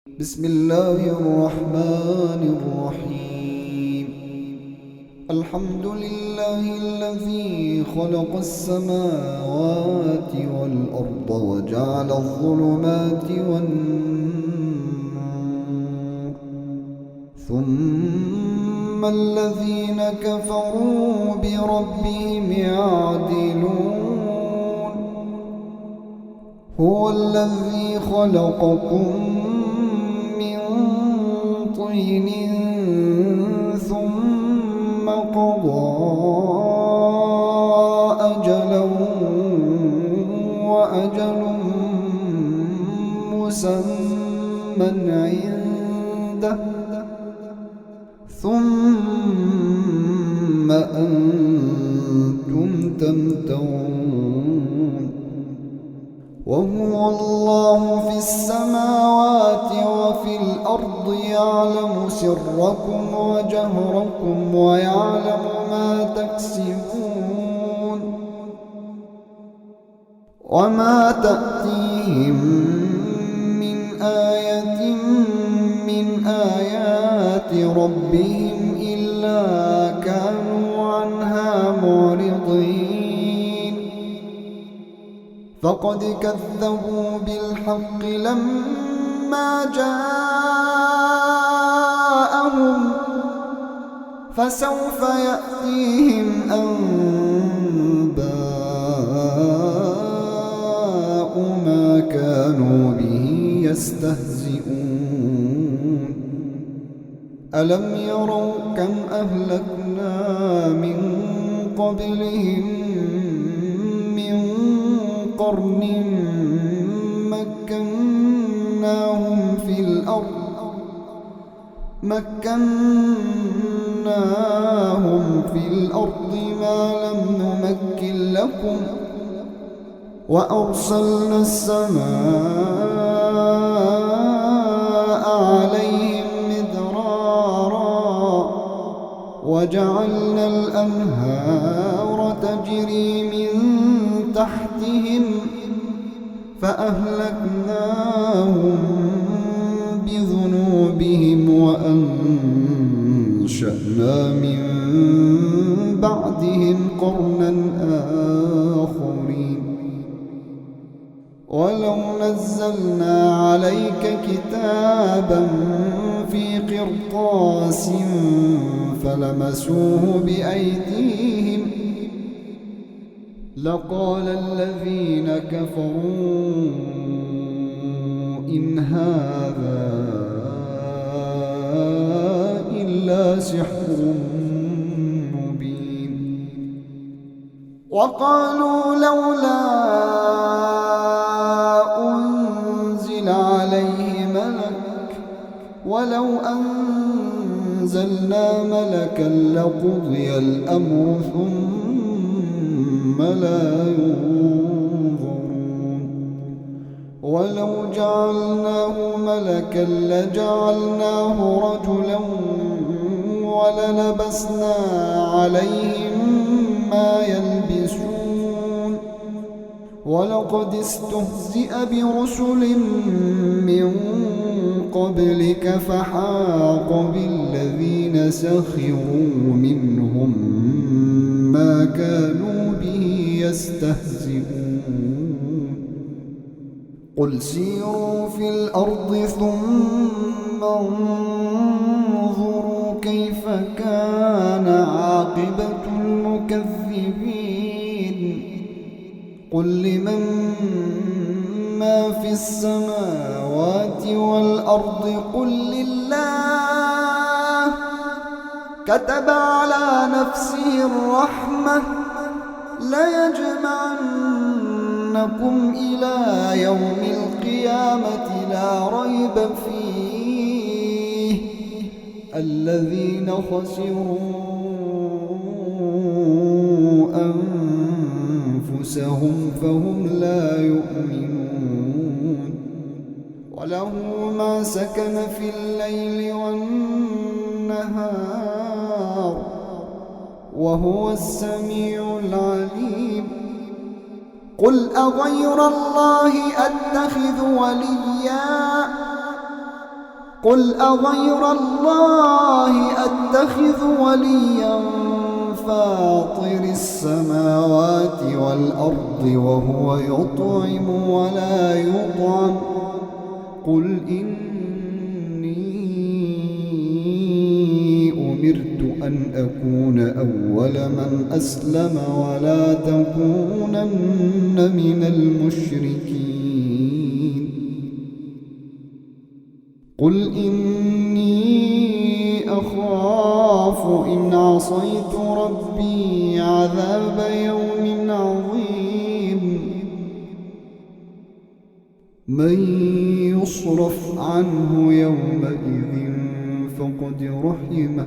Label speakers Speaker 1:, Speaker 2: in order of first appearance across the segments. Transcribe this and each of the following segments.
Speaker 1: بسم الله الرحمن الرحيم. الحمد لله الذي خلق السماوات والأرض وجعل الظلمات والنور، ثم الذين كفروا بربهم يعدلون. هو الذي خلقكم من طين ثم قضى أجلا وأجل مسمى عنده، ثم أنتم تمترون. وهو الله في السماوات وفي الأرض، يعلم سركم وجهركم ويعلم ما تكسبون. وما تأتيهم من آية من آيات ربهم إلا كانوا عنها معرضين. فقد كذبوا بالحق لما جاءهم، فسوف يأتيهم أنباء ما كانوا به يستهزئون. ألم يروا كم أهلكنا من قبلهم من قرن مكناهم في الأرض ما لم نمكن لكم، وأرسلنا السماء عليهم مدرارا، وجعلنا الأنهار تجري من تحتهم، فأهلكناهم بذنوبهم وأنشأنا من بعدهم قرنا آخرين. ولو نزلنا عليك كتابا في قرطاس فلمسوه بأيديهم لقال الذين كفروا إن هذا إلا سحر مبين. وقالوا لولا أنزل عليه ملك، ولو أنزلنا ملكا لقضي الأمر ثم لا ينظرون. ولو جعلناه ملكا لجعلناه رجلا وللبسنا عليهم ما يلبسون. ولقد استهزئ برسل من قبلك فحاق بالذين سخروا منهم ما كانوا به يستهزئون. قل سيروا في الأرض ثم انظروا كيف كان عاقبة المكذبين. قل لمن ما في السماوات والأرض قل لله، كتب على نفسه الرحمة ليجمعنكم إلى يوم القيامة لا ريب فيه، الذين خسروا أنفسهم فهم لا يؤمنون. وله ما سكن في الليل والنهار وهو السميع العليم. قل أغير الله أتخذ وليا قل أغير الله أتخذ وليا فاطر السماوات والأرض وهو يطعم ولا يطعم قل إني أمرت أن أكون أول من أسلم ولا تكونن من المشركين قل إني أخاف إن عصيت ربي عذاب يوم عظيم من يصرف عنه يومئذ فقد رحمه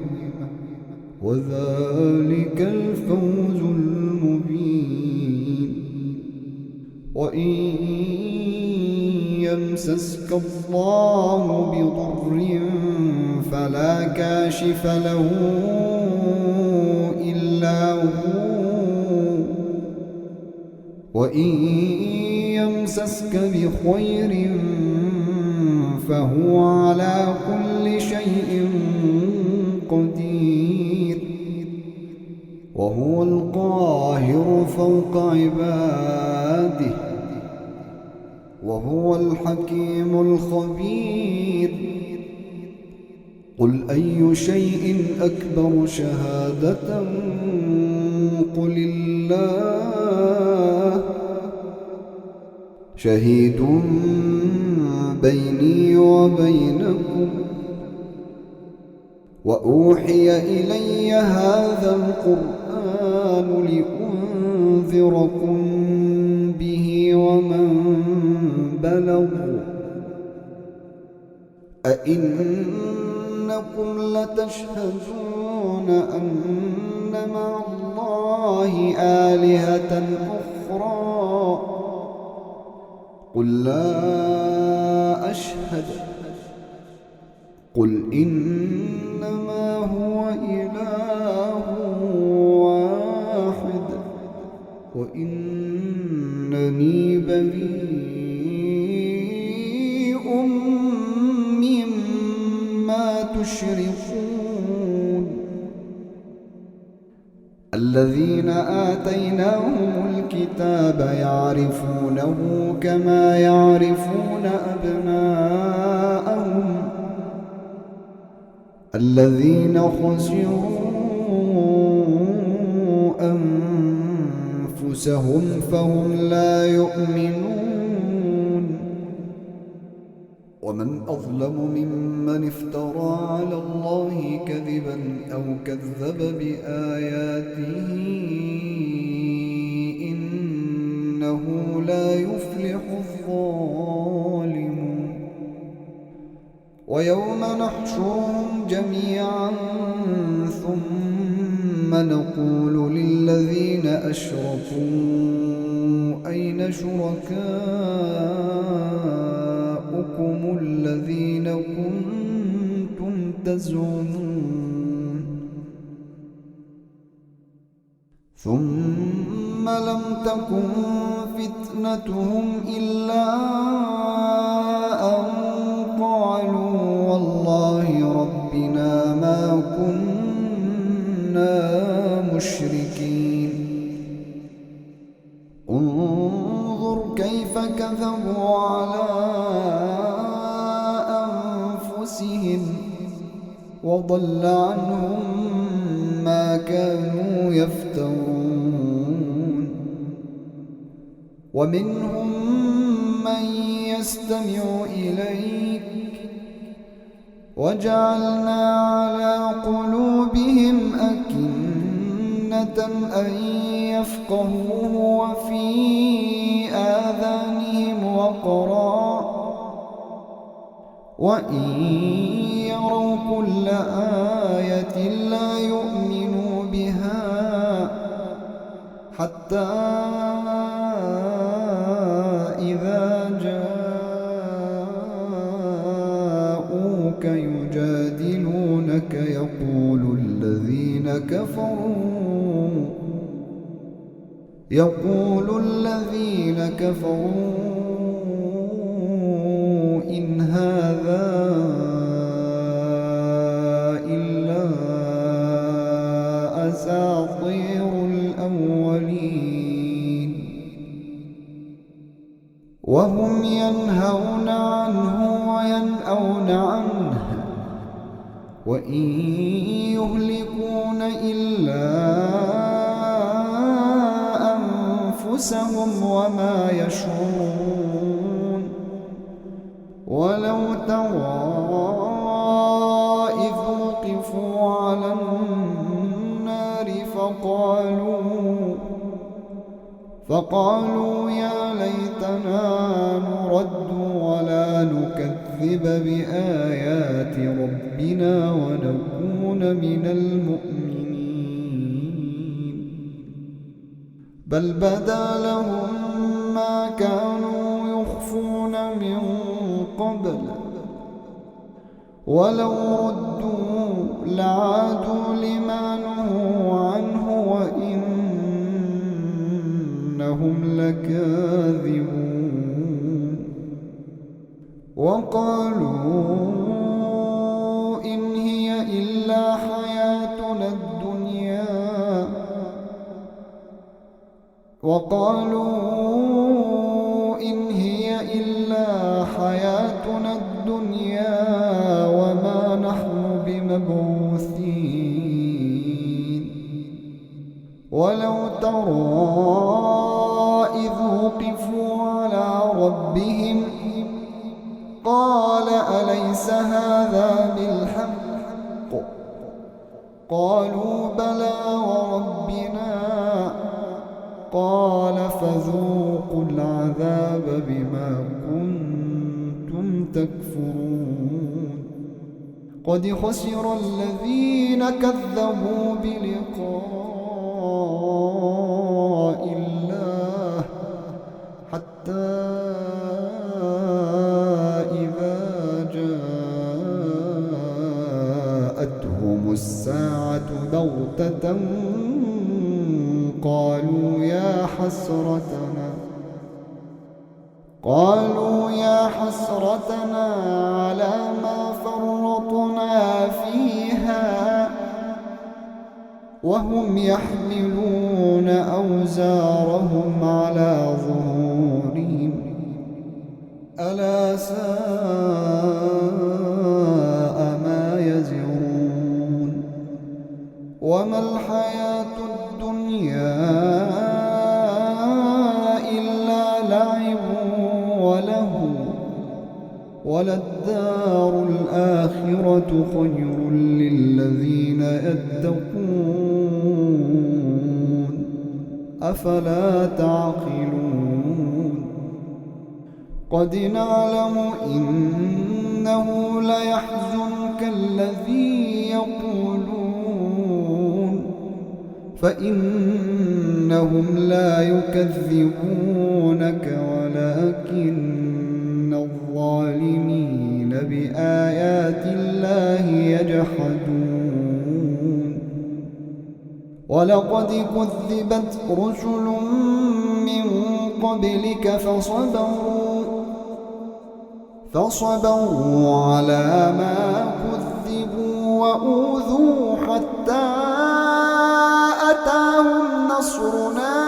Speaker 1: وذلك الفوز المبين وإن يمسسك الله بضر فلا كاشف له إلا هو وإن يمسسك بخير فهو على كل شيء قدير وهو القاهر فوق عباده وهو الحكيم الخبير قل أي شيء أكبر شهادة قل الله شهيد بيني وبينكم وأوحي إلي هذا القرآن لأنذركم به ومن بلغ أئنكم لتشهدون أن مع الله آلهة أخرى قل لا أشهد قل إنما هو إله واحد وإنني بريء مما تشركون الذين آتيناهم الكتاب يعرفونه كما يعرفون أبناءهم الذين خسروا أنفسهم فهم لا يؤمنون ومن أظلم ممن افترى على الله كذبا أو كذب بآياته إنه لا يفلح الظالمون ويوم نحشرهم جميعا ثم نقول للذين أشركوا أين شركاؤكم الذين كنتم تزعمون ثم لم تكن فتنتهم إلا أن قالوا والله ربنا ما كنا مشركين انظر كيف كذبوا على أنفسهم وضل عنهم ما كانوا يفترون ومنهم من يستمع إليك وجعلنا على قلوبهم أكنة أن يفقهوه وفي آذانهم وقرا وإن يروا كل آية لا يؤمنوا بها حتى إذا جاءوك يجادلونك يقول الذين كفروا، إن هذا إلا وإن يهلكون إلا أنفسهم وما يشعرون ولو ترى إذ وقفوا على النار فقالوا يا ليتنا نرد ولا نكذب بآيات ربنا ونكون من المؤمنين بل بدا لهم ما كانوا يخفون من قبل ولو ردوا لعادوا لما نهوا عنه وإنهم لكاذبون وقالوا إن هي إلا حياتنا الدنيا وما نحن بمبعوثين ولو ترى إذ وقفوا على ربهم قال أليس هذا بالحق قالوا بلى وربنا قال فذوقوا العذاب بما كنتم تكفرون قد خسر الذين كذبوا بلقاء الله حتى إذا جاءتهم الساعة بغتة قالوا يا حسرتنا على ما فرطنا فيها وهم يحملون أوزارهم على ظهورهم ألا ساء ما يزرون وما الحياة الدنيا إلا لعب ولهو وللدار الآخرة خير للذين يتقون أفلا تعقلون قد نعلم إنه ليحزنك الذي يقولون فإنهم لا يكذبونك ولكن الظالمين بآيات الله يجحدون ولقد كذبت رسل من قبلك فصبروا على ما كذبوا وأوذوا حتى أتاهم نصرنا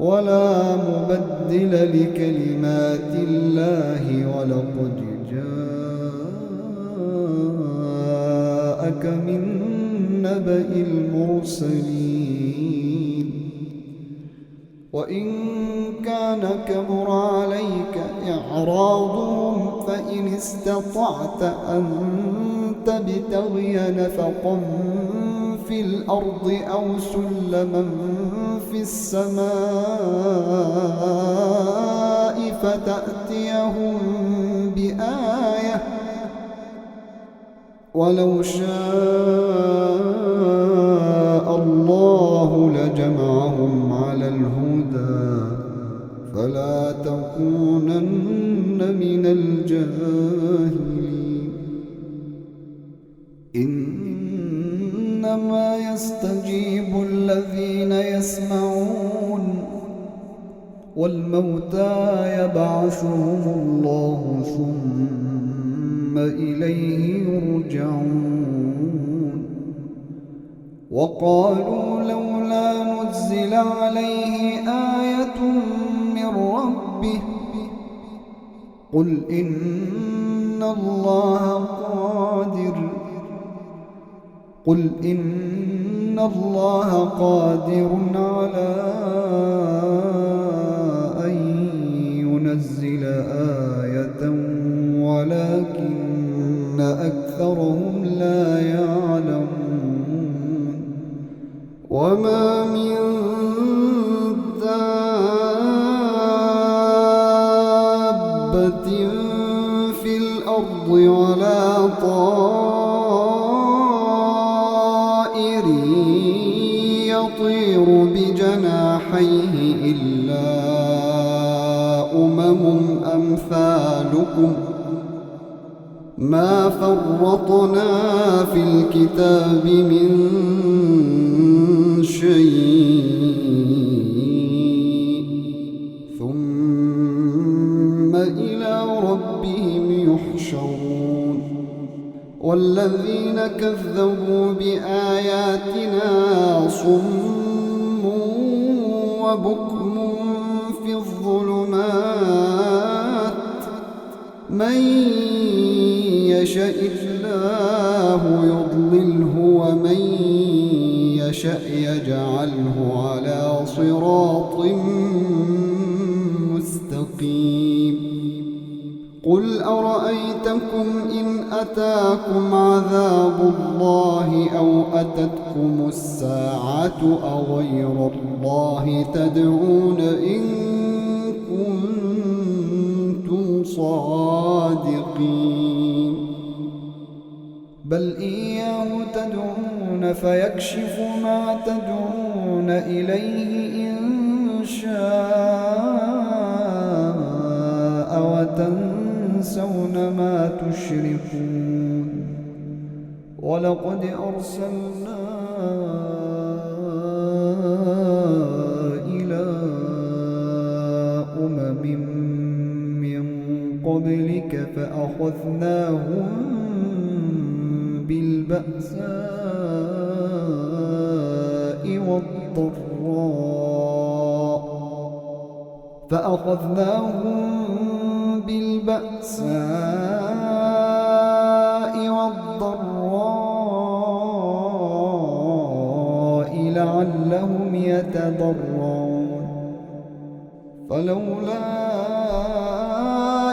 Speaker 1: ولا مبدل لكلمات الله ولقد جاءك من نبأ المرسلين وإن كان كبر عليك إعراضهم فإن استطعت أن تبتغي نفقا في الأرض أو سلما في السماء فتأتيهم بآية ولو شاء الله لجمعهم على الهدى فلا تكونن من الجاهلين إنما يستجيب الذين يسمعون والموتى يبعثهم الله ثم إليه يرجعون وقالوا لولا نزل عليه آية من ربه قل إن الله قادر على أن ينزل آية ولكن أكثرهم لا يعلمون وما من دابة في الأرض ولا طائر يطير بجناحيه إلا أمثالكم ما فرطنا في الكتاب من شيء ثم إلى ربهم يحشرون والذين كذبوا بآياتنا صم وبكم في الظلمات من يشاء الله يضلله ومن يشاء يجعله على صراط مستقيم قل أرأيتكم إن أتاكم عذاب الله أو أتتكم الساعة أغير الله تدعون إن كنتم صادقين بل إياه تدعون فيكشف ما تدعون إليه إن شاء وتنسون ما تشركون ولقد أرسلنا إلى أمم من قبلك فأخذناهم بالبأساء والضراء لعلهم يتضرعون فلولا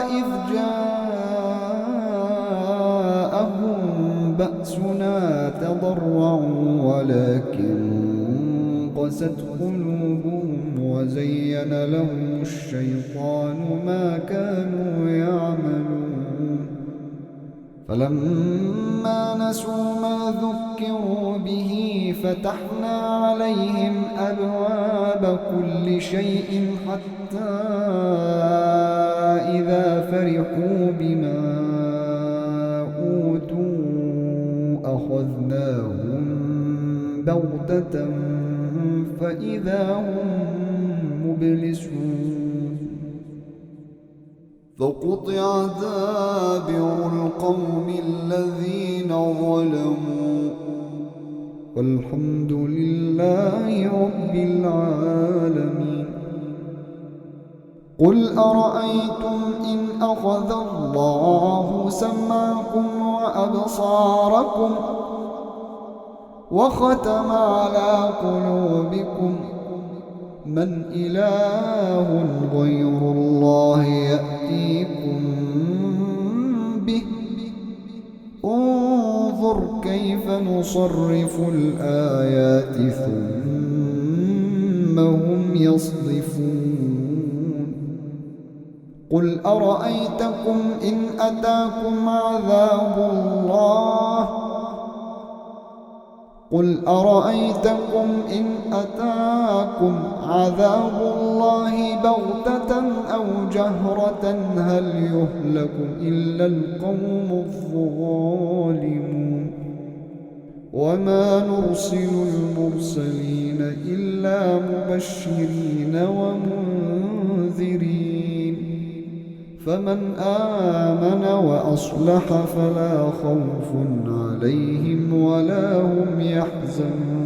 Speaker 1: إذ جاءهم بأسنا تضرعوا ولكن قست قلوبهم وزين لهم الشيطان ما كانوا يعملون فلما نسوا ما ذكروا به فتحنا عليهم أبواب كل شيء حتى إذا فرحوا بما أوتوا أخذناهم بغتة فإذا هم مبلسون فقطع دابر القوم الذين ظلموا والحمد لله رب العالمين قل أرأيتم إن أخذ الله سمعكم وأبصاركم وختم على قلوبكم من إله غير الله يأتيكم به انظر كيف نصرف الآيات ثم هم يصدفون قل أرأيتكم إن أتاكم عذاب الله بغتة أو جهرة هل يهلك إلا القوم الظالمون وما نرسل المرسلين إلا مبشرين ومنذرين فمن آمن وأصلح فلا خوف عليهم ولا هم يحزنون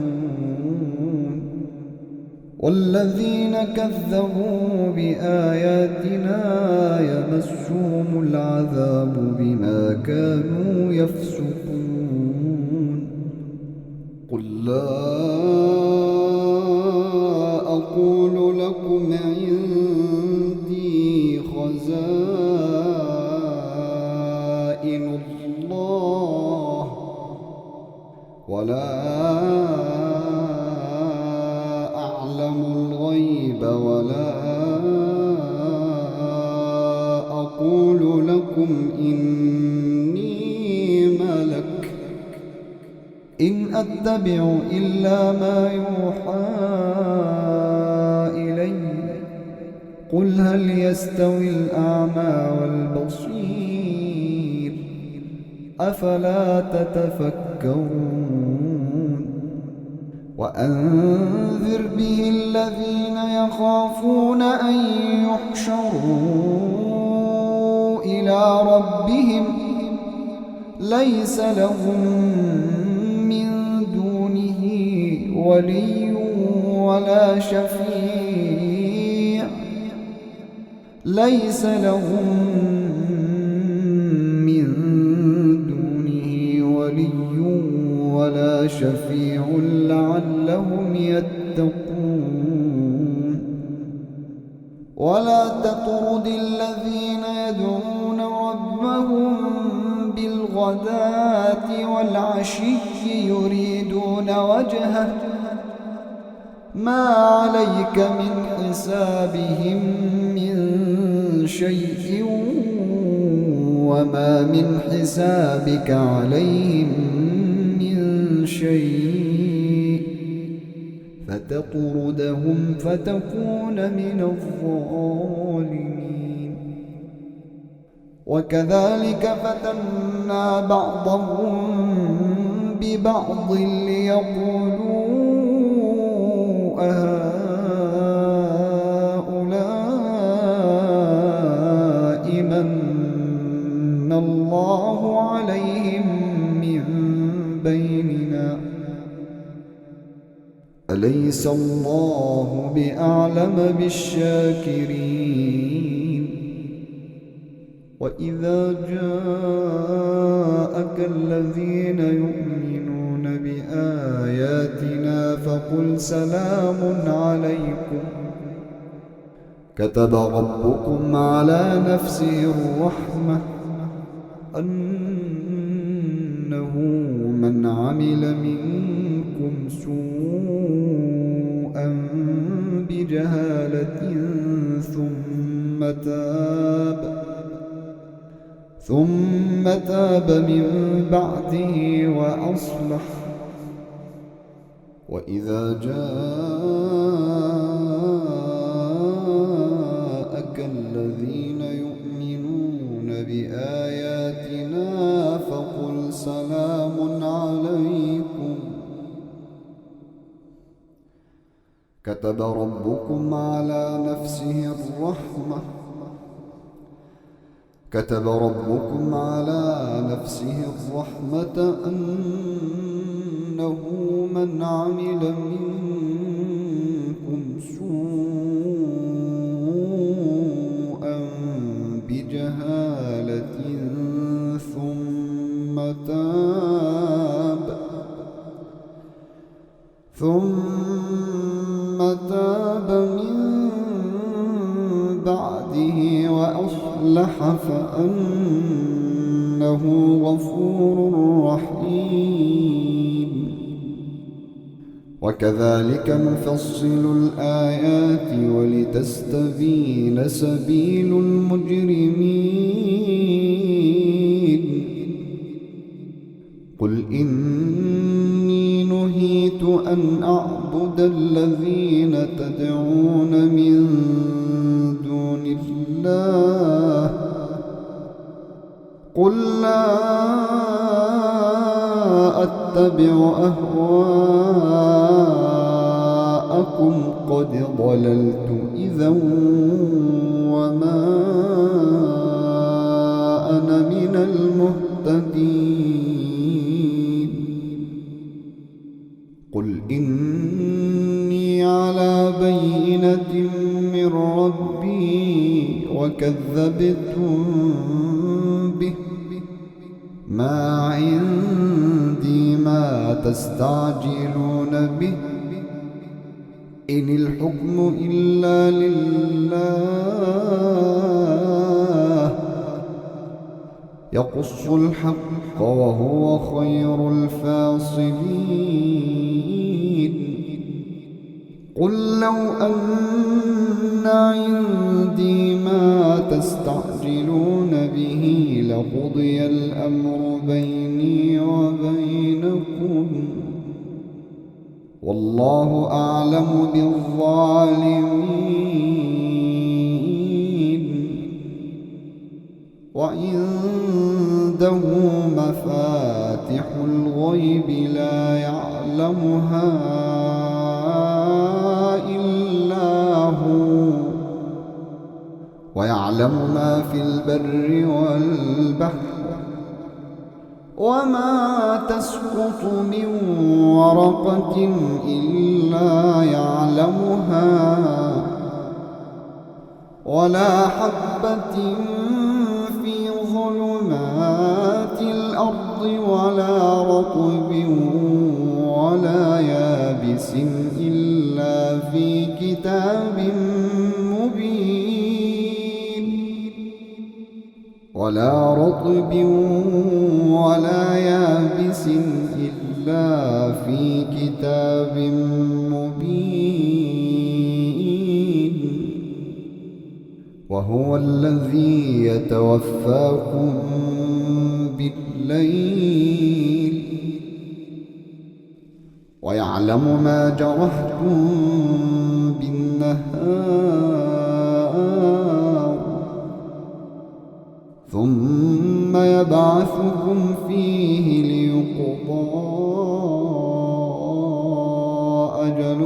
Speaker 1: والذين كذبوا بآياتنا يمسهم العذاب بما كانوا يفسقون قل لا أقول لكم عندي خزائن الله ولا أعلم الغيب ولا أقول لكم إني ملك إن أتبع إلا ما يوحى إلي قل هل يستوي الأعمى والبصير أفلا تتفكرون وأنذر به الذين يخافون أن يحشروا إلى ربهم ليس لهم من دونه ولي ولا شفيع ليس لهم من دونه ولي ولا شفيع لعلهم يتقون ولا تطرد الذين يدعون ربهم بالغداة والعشي يريدون وجهه ما عليك من حسابهم من شيء وما من حسابك عليهم من شيء فتطردهم فتكون من الظالمين وكذلك فتنا بعضهم ببعض ليقولوا أهؤلاء من الله عليهم من بيننا أليس الله بأعلم بالشاكرين وإذا جاءك الذين يؤمنون بآياتنا فقل سلام عليكم كتب ربكم على نفسه الرحمة أنه من عمل منكم سوءا بجهالة ثم تاب من بعده وأصلح وإذا جاءك الذين يؤمنون بآياتنا فقل سلام عليكم كتب ربكم على نفسه الرحمة أنه من عمل منكم سوءا بجهالة ثم تاب من بعده وأصلح فأنه غفور رحيم وكذلك نفصل الآيات ولتستبين سبيل المجرمين قل إني نهيت أن أعبد الذين تدعون من دون الله قل لا أتبع أهواءكم قد ضللت إذا وما المهتدين. قل إني على بينة من ربي وكذبتم به، ما عندي ما تستعجلون به، إن الحكم إلا لله يقص الحق وهو خير الفاصلين. قل لو أن عندي ما تستعجلون به لقضي الأمر بيني وبينكم، والله أعلم بالظالمين. وعنده مفاتح الغيب لا يعلمها إلا هو، ويعلم ما في البر والبحر، وما تسقط من ورقة إلا يعلمها، ولا حبة في ظلمات الأرض ولا رطب ولا يابس إلا في كتاب مبين. ولا رطب ولا يابس إلا في كتاب مبين. وهو الذي يتوفاكم بالليل ويعلم ما جرحتم بالنهار، ثم يبعثكم فيه ليقضى أجل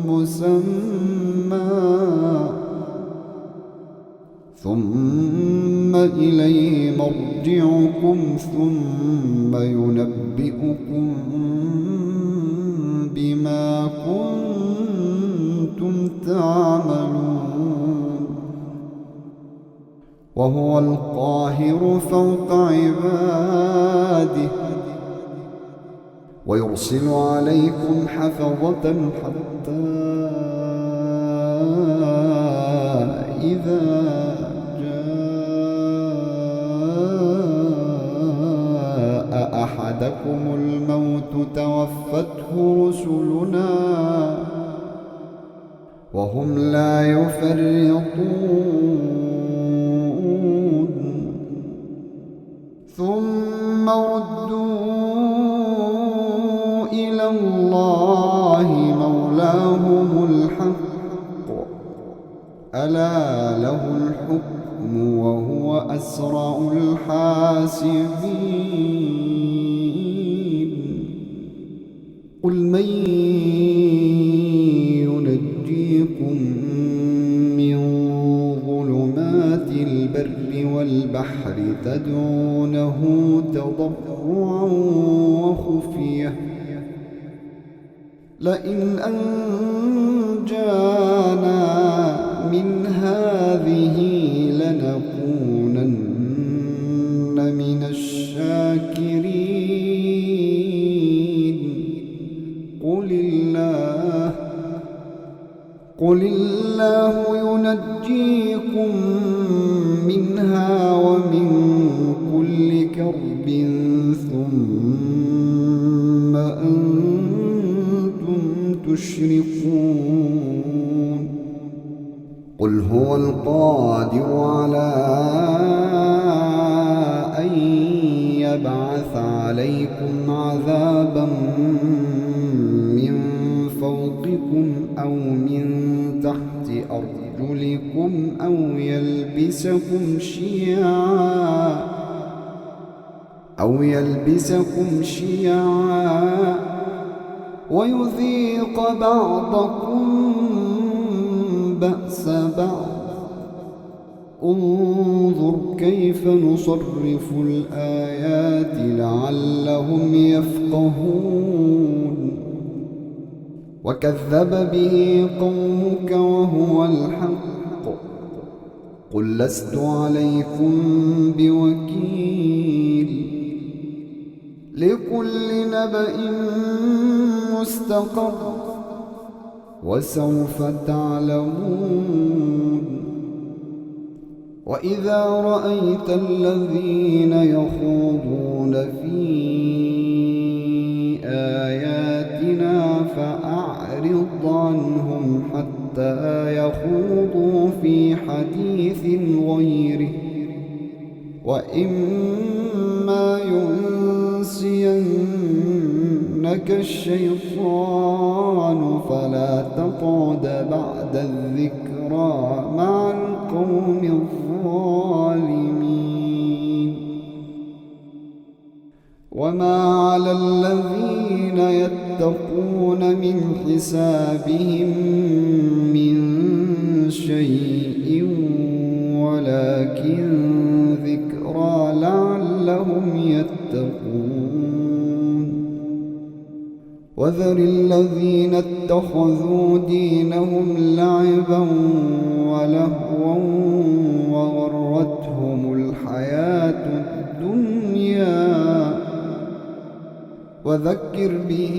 Speaker 1: مسمى، ثم إليه مرجعكم ثم ينبئكم بما كنتم تعملون. وهو القاهر فوق عباده ويرسل عليكم حفظة حتى إذا جاء أحدكم الموت توفته رسلنا وهم لا يفرطون، ثم ردوا إلى الله مولاهم الحق، ألا له الحكم وهو أسرع الحاسبين. قل من ينجيكم من ظلمات البر والبحر تدعونه تضرعا وخفية لئن أنجانا من هذه لنكونن من الشاكرين. قل الله ينجيكم منها ومن كل كرب ثم أنتم تشركون. قل هو القادر على أن يبعث عليكم عذابا من فوقكم أو من تحت أرجلكم أو يلبسكم شيعا ويذيق بعضكم بأس بعض. انظر كيف نصرف الآيات لعلهم يفقهون وكذب به قومك وهو الحق قل لست عليكم بوكيل لكل نبأ مستقر وسوف تعلمون وإذا رأيت الذين يخوضون في آياتنا فأعرض عنهم حتى يخوضوا في حديث غيره وإما ينسينك الشيطان فلا تقعد بعد الذكرى مع القوم الظالمين وما على الذين يتقون من حسابهم من شيء ولكن ذكرى لعلهم يتقون وذر الذين اتخذوا دينهم لعبا ولهوا وغرتهم الحياة الدنيا وذكر به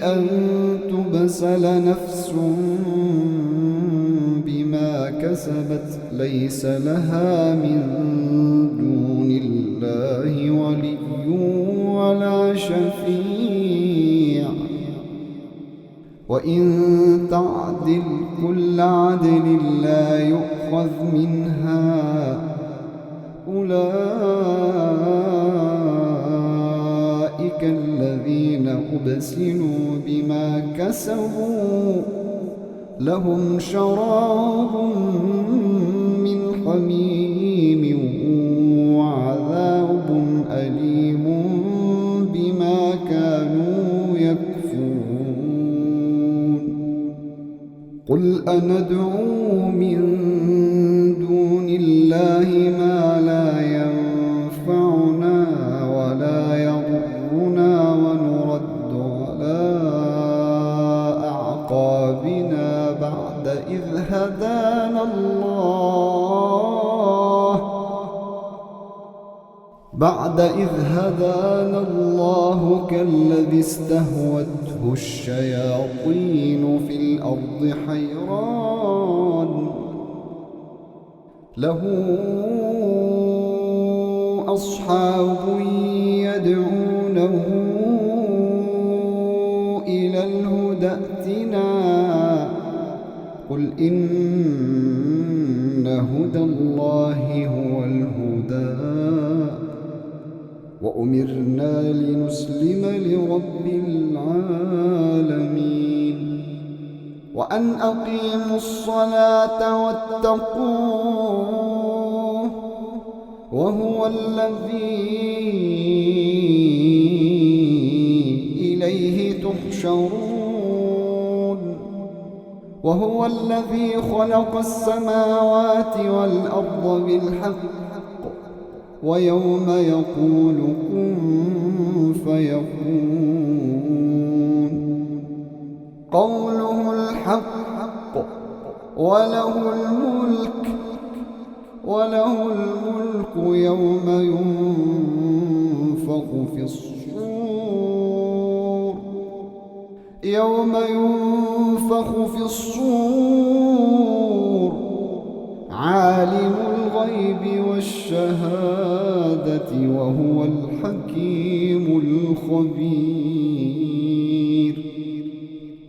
Speaker 1: أن تبسل نفس بما كسبت ليس لها من دون الله ولي ولا شفيع وإن تعدل كل عدل لا يؤخذ منها أولئك الذين أبسلوا بما كسبوا لهم شراب من حميم وعذاب أليم بما كانوا يكفرون قل أندعو من دون الله ما لا ينفعنا ولا يضرنا ونرد على أعقابنا بعد إذ هدانا الله كالذي استهوته الشياطين في الأرض حيران له أصحاب يدعونه إلى الهدى ائتنا قل إن هدى الله هو الهدى وأمرنا لنسلم لرب العالمين وأن أقيموا الصلاة واتقوه وهو الذي إليه تحشرون وهو الذي خلق السماوات والأرض بالحق ويوم يقول كن فيكون قوله الحق وله الملك يوم ينفخ في الصور عالم الغيب والشهادة وهو الحكيم الخبير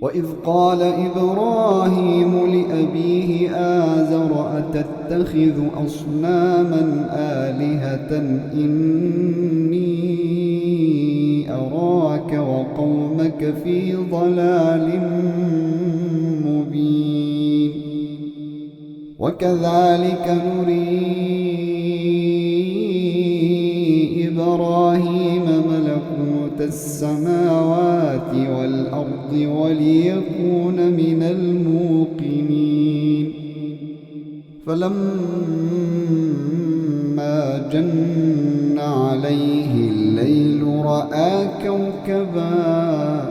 Speaker 1: وإذ قال إبراهيم لأبيه آزر أتتخذ أصناما آلهة إني أراك وقومك في ضلال مبين وكذلك نري إبراهيم ملكوت السماوات والأرض وليكون من الموقنين فلما جن عليه الليل رأى كوكبا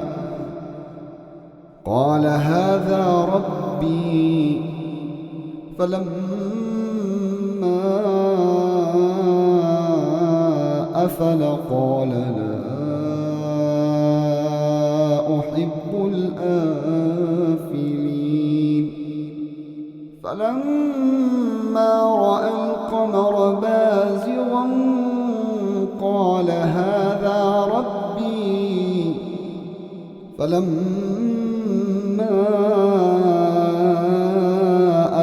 Speaker 1: قال هذا ربي. فلما أفل قال لا أحب الآفلين. فلما رأى القمر بازغا قال هذا ربي. فلما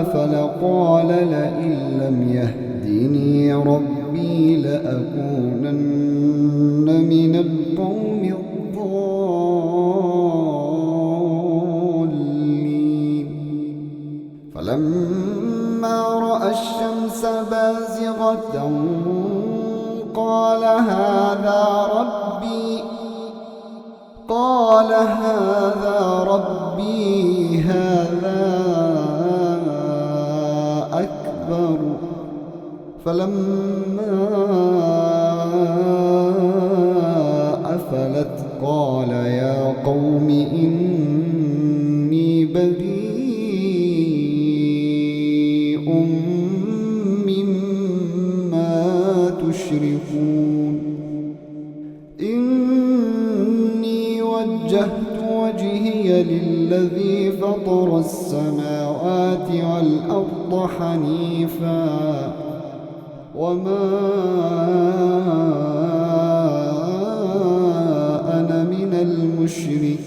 Speaker 1: أفل قال لئن لم يهدني ربي لأكونن من القوم الضالين. فلما رأى الشمس بازغة قال هذا ربي هذا أكبر. فلما أفلت قال يا قوم إني بريء مما تشركون. إني وجهت وجهي للذي فطر السماوات والأرض حنيفا وما أنا من المشركين.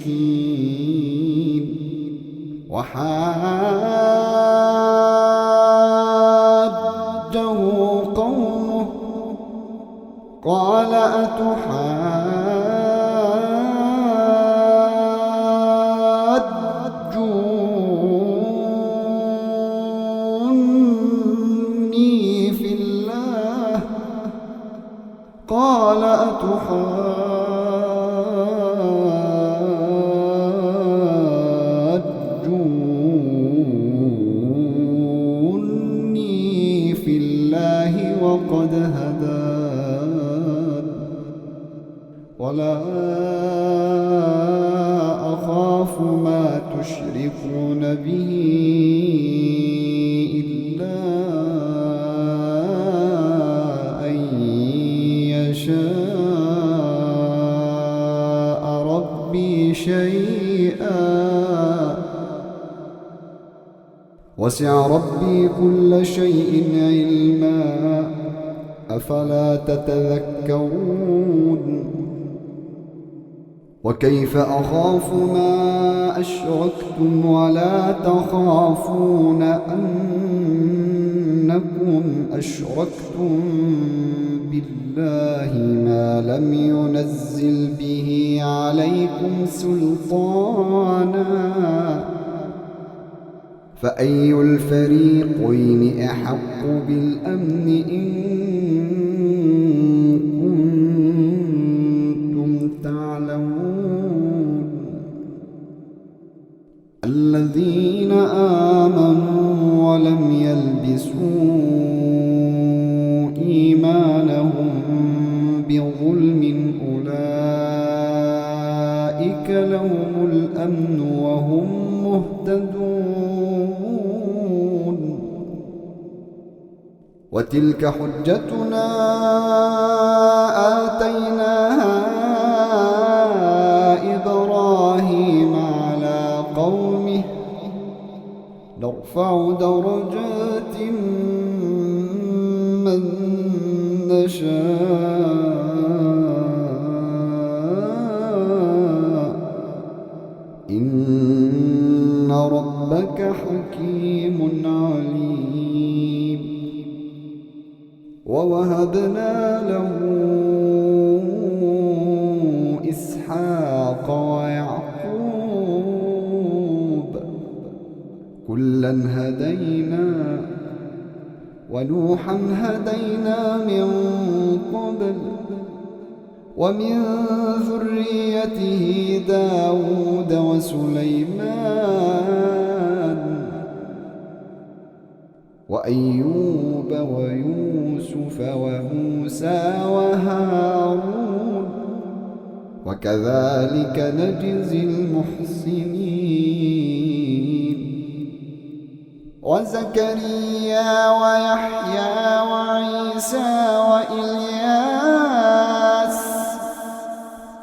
Speaker 1: وحاجه قومه قال أتحاجوني في الله وقد هدان ولا أخاف ما تشركون به إلا أن يشاء ربي شيئا وسع ربي كل شيء علما أفلا تتذكرون. وكيف أخاف ما أشركتم ولا تخافون أنكم أشركتم بالله ما لم ينزل به عليكم سلطانا فأي الفريقين أحق بالأمن إن كنتم تعلمون. الذين آمنوا ولم يلبسوا إيمانهم بظلم أولئك لهم الأمن وهم مهتدون. وتلك حجتنا آتيناها إبراهيم على قومه نرفع درجات من نشاء إن ربك حكيم عليم. ووهبنا له إسحاق ويعقوب كلا هدينا ونوحا هدينا من قبل ومن ذريته داود وسليمان وأيوب ويوسف وموسى وهارون وكذلك نجزي المحسنين وزكريا ويحيى وعيسى وإلياس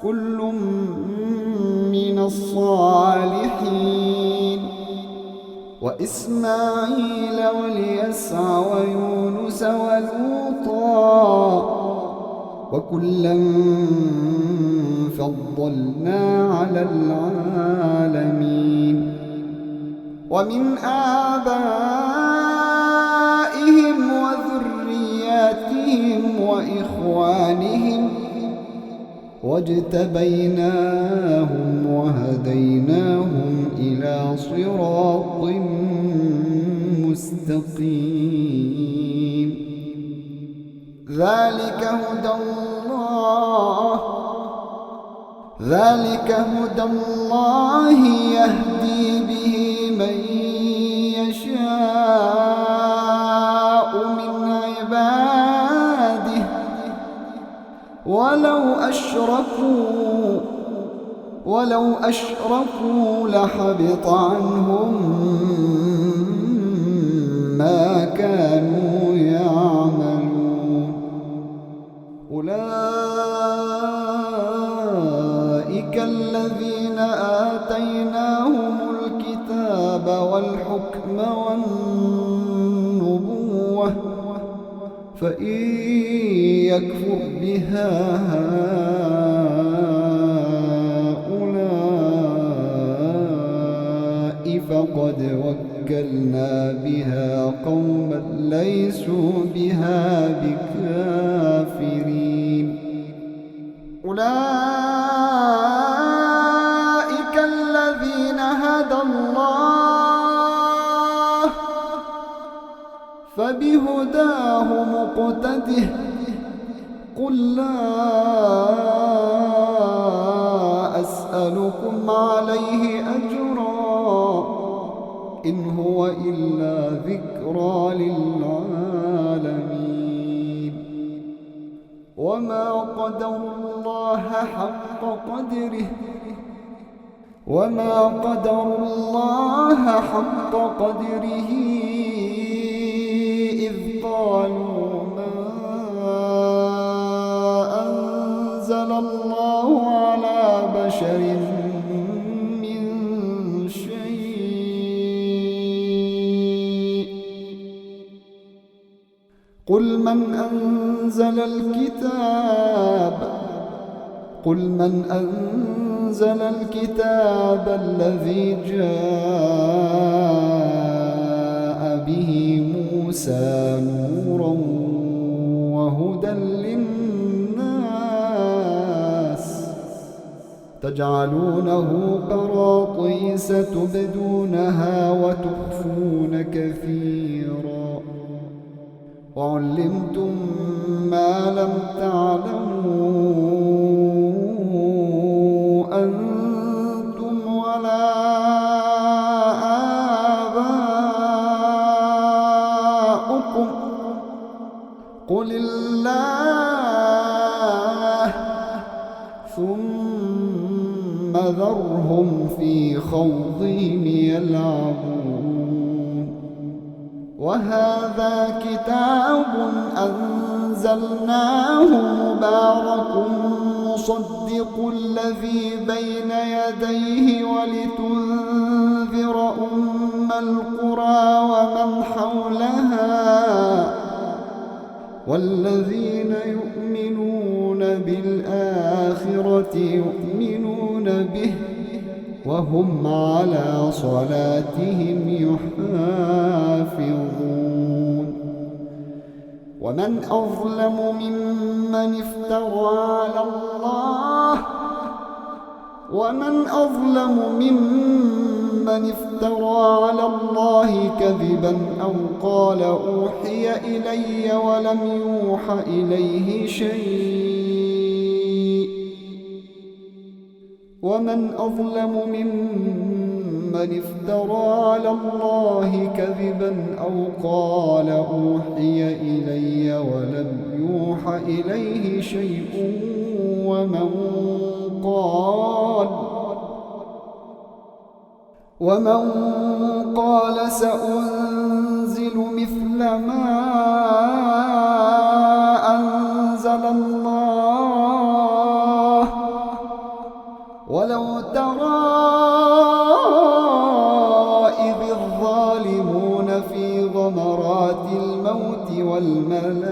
Speaker 1: كل من الصالحين وإسماعيل واليسع ويونس ولوطا وكلا فضلنا على العالمين ومن آبائهم وذرياتهم وإخوانهم واجتبيناهم وهديناهم إلى صراط مستقيم ذلك هدى الله يهدي به من يشاء من عباده ولو أشركوا لحبط عنهم ما كانوا يعملون أولئك الذين آتيناهم الكتاب والحكم والنبوة فإن يكفر بها هؤلاء فقد وكلنا بها قوما ليسوا بها بكافرين أولئك الذين هدى الله فبهداه مقتده قل لا أسألكم عليه أجرا إن هو إلا ذكرى للعالمين وما قدروا الله حق قدره إذ قالوا ما أنزل الله على بشر من شيء قل من أنزل الكتاب الذي جاء به موسى نورا وهدى للناس تجعلونه قراطيس تبدونها وتخفون كثيرا وعلمتم ما لم تعلموا أنتم ولا آباؤكم قل الله ثم ذرهم في خوضهم يلعبون وهذا كتاب أنزلناه مبارك مصدق الذي بين يديه ولتنذر أم القرى ومن حولها والذين يؤمنون بالآخرة يؤمنون به وهم على صلاتهم يحافظون ومن أظلم ممن افترى على الله كذبا أو قال أوحي إلي ولم يوح إليه شيء ومن أظلم ممن من افترى على الله كذبا أو قال أوحي إلي ولم يوح إليه شيء ومن قال سأنزل مثل ما أنزل الله ولو ترى إذ الظالمون في غمرات الموت والملائكة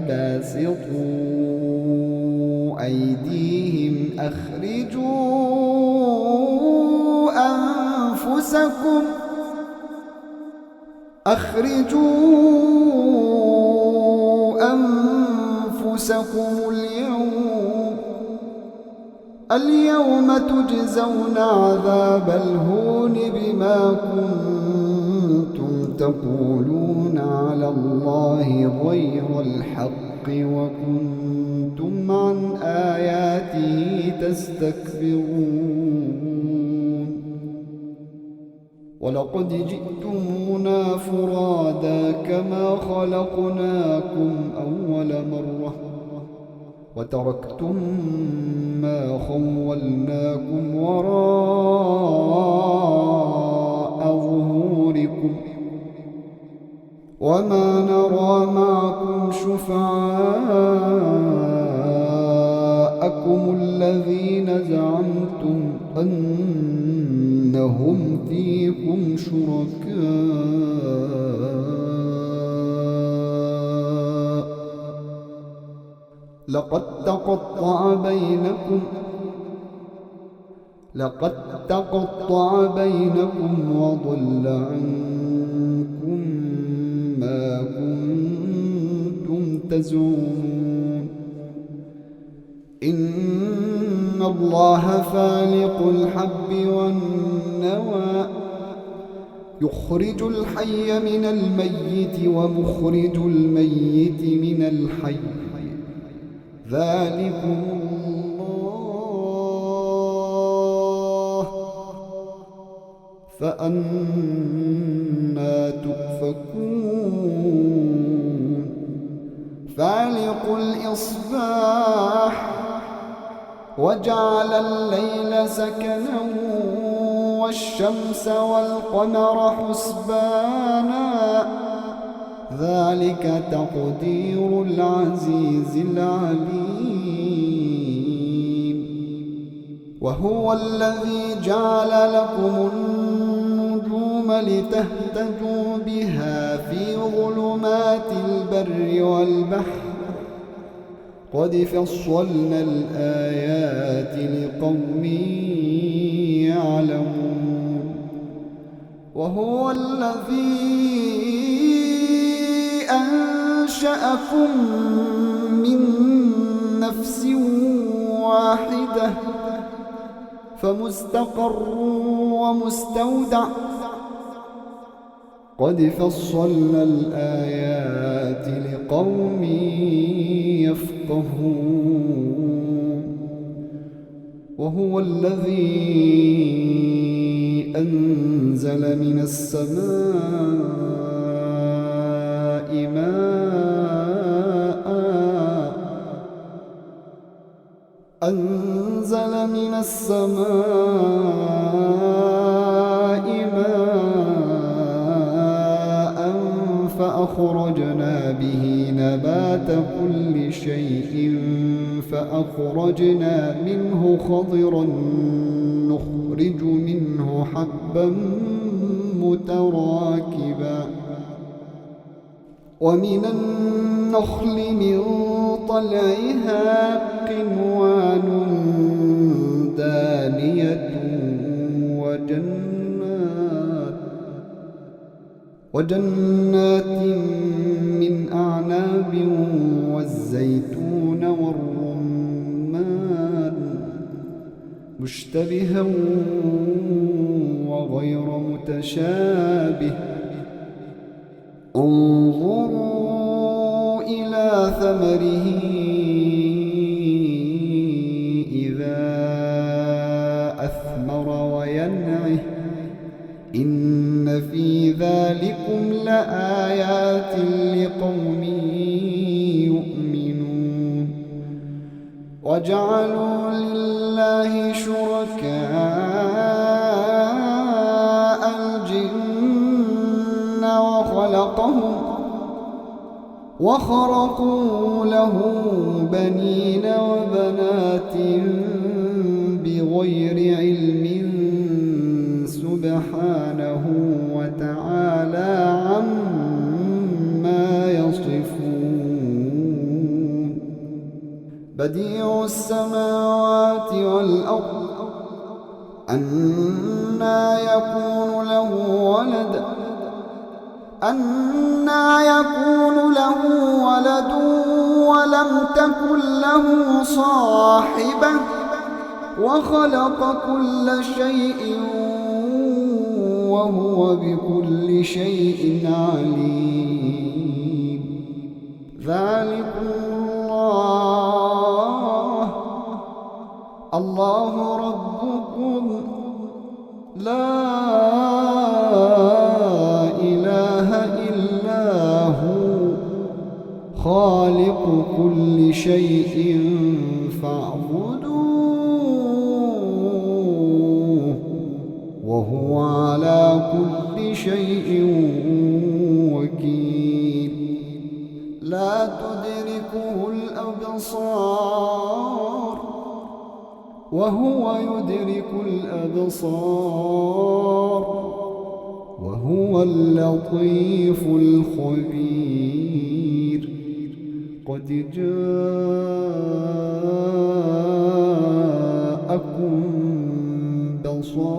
Speaker 1: باسطوا أيديهم أخرجوا أنفسكم اليوم تجزون عذاب الهون بما كنتم تقولون على الله غير الحق وكنتم عن آياته تستكبرون ولقد جئتمونا فرادا كما خلقناكم أول مرة وتركتم ما خولناكم وراء ظهوركم وما نرى معكم شفعاءكم الذين زعمتم أنهم فيكم شركاء لقد تقطع بينكم وضل عنكم ما كنتم تزعمون إن الله فالق الحب والنوى يخرج الحي من الميت ومخرج الميت من الحي ذلكم الله فأنى تؤفكون فالق الإصباح وجعل الليل سكنا والشمس والقمر حسبانا ذلك تقدير العزيز العليم وهو الذي جعل لكم النجوم لتهتدوا بها في ظلمات البر والبحر قد فصلنا الآيات لقوم يعلمون وهو الذي أنشأكم من نفس واحدة فمستقر ومستودع قد فصلنا الآيات لقوم يفقهون وهو الذي أنزل من السماء ماء فأخرجنا به نبات كل شيء فأخرجنا منه خضرا نخرج منه حبا متراكبا ومن النخل من طلعها قنوان دانية وجنات من أعناب والزيتون والرمان مشتبها وغير متشابه انظروا إلى ثمره إذا أثمر لآيات لقوم يؤمنون وجعلوا لله شركاء الجن وخرقوا له بنين وبنات بغير علم سبحانه وتعالى عما يصفون بديع السماوات والأرض أنى يكون له ولد ولم تكن له صاحبة وخلق كل شيء وهو بكل شيء عليم ذلكم الله ربكم لا إله إلا هو خالق كل شيء فاعبدوه وهو على كل شيء وكيل لا تدركه الأبصار وهو يدرك الأبصار وهو اللطيف الخبير قد جاءكم بصائر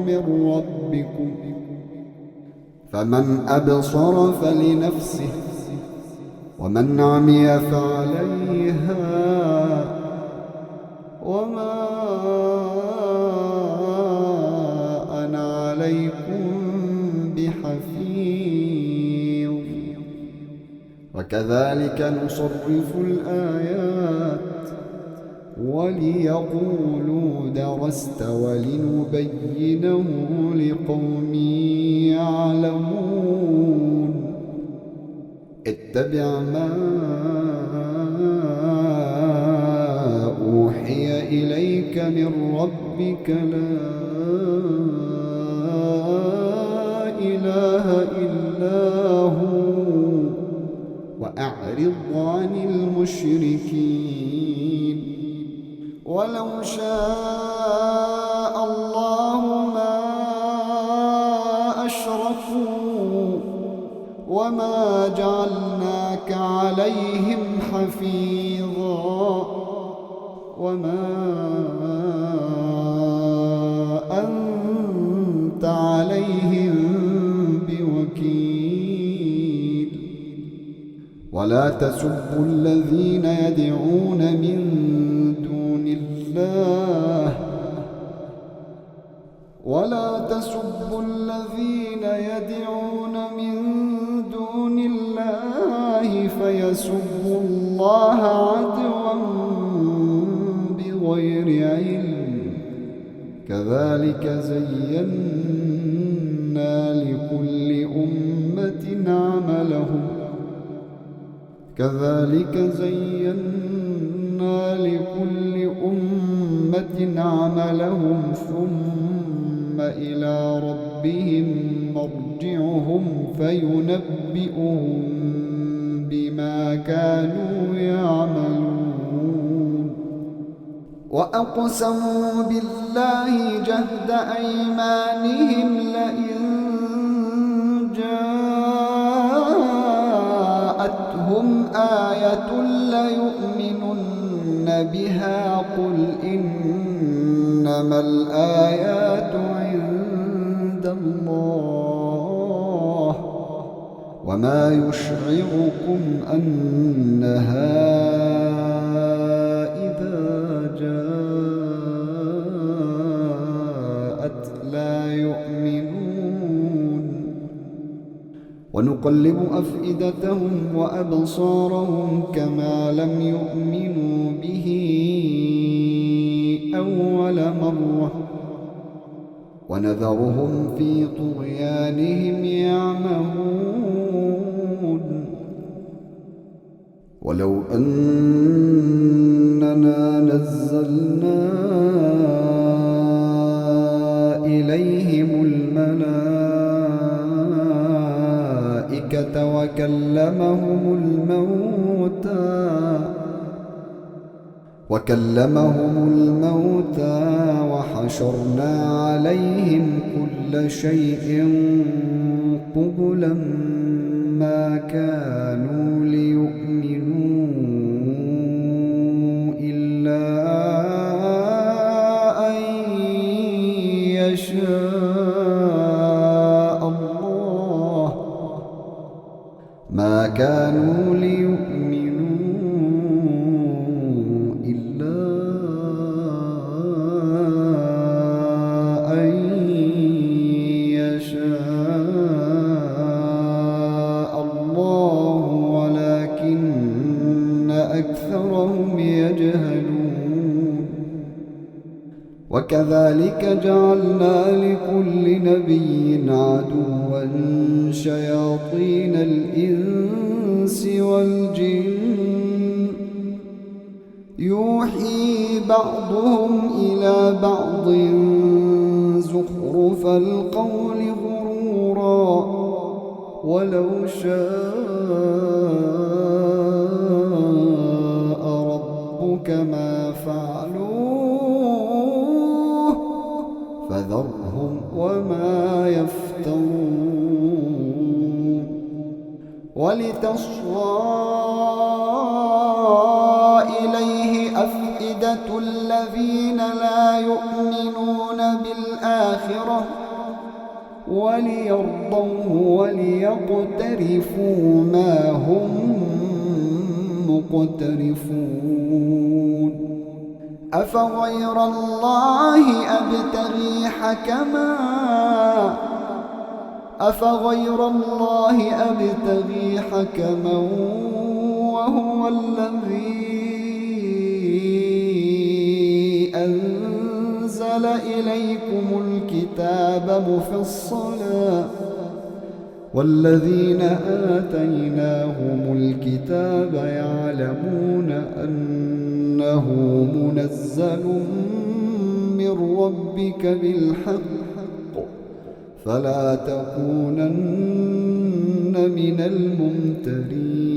Speaker 1: من ربكم فمن أبصر فلنفسه ومن عمي فعليها وما أنا عليكم بحفيظ وكذلك نصرف الآيات وليقولوا درست ولنبينه لقوم يعلمون اتبع ما أوحي إليك من ربك لا إله إلا هو وأعرض عن المشركين ولو شاء الله ما أشركوا وما جعلناك عليهم حفيظا وما أنت عليهم بوكيل ولا تسبوا الذين يدعون من دون الله ولا تسبوا الذين يدعون من دون الله فيسبوا الله عدوا بغير علم كذلك زينا لكل أمة عملهم ثم إلى ربهم مرجعهم فينبئهم بما كانوا يعملون وأقسموا بالله جهد أيمانهم لئن جاءتهم آية ليؤمنن بها قل إنما الآيات عند الله وما يشعركم أنها إذا جاءت لا يؤمنون ونقلب أفئدتهم وأبصارهم كما لم يؤمنوا به أول مرة ونذرهم في طغيانهم يعمهون ولو أننا نزلنا إليهم الملائكة وكلمهم الموتى وحشرنا عليهم كل شيء قبلا ما كانوا ليؤمنوا إلا أن يشاء الله ما كانوا ليؤمنوا إلا أن يشاء الله ولكن أكثرهم يجهلون وكذلك جعلنا لكل نبي عدوا شياطين الإنس والجن يوحي بعضهم إلى بعض زخرف القول غرورا ولو شاء ربك ما فعلوه فذرهم وما يفترون ولتصغى إليه أفئدة الذين لا يؤمنون بالآخرة وليرضوه وليقترفوا ما هم مقترفون أفغير الله أبتغي حكما وهو الذي أنزل إليكم الكتاب مفصلا والذين آتيناهم الكتاب يعلمون أنه منزل من ربك بالحق فلا تكونن من الممترين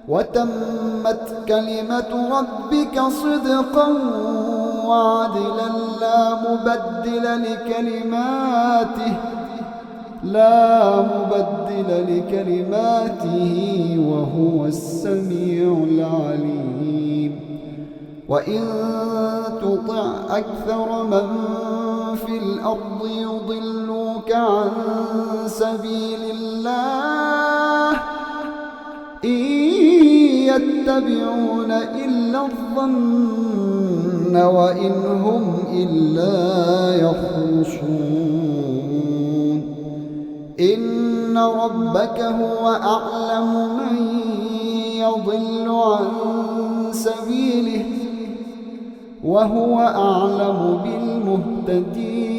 Speaker 1: وتمت كلمة ربك صدقا وعدلا لا مبدل لكلماته وهو السميع العليم وإن تطع أكثر من في الأرض يضلوك عن سبيل الله إن يتبعون إلا الظن وإن هم إلا يخرصون إن ربك هو أعلم من يضل عن سبيله وهو أعلم بالمهتدين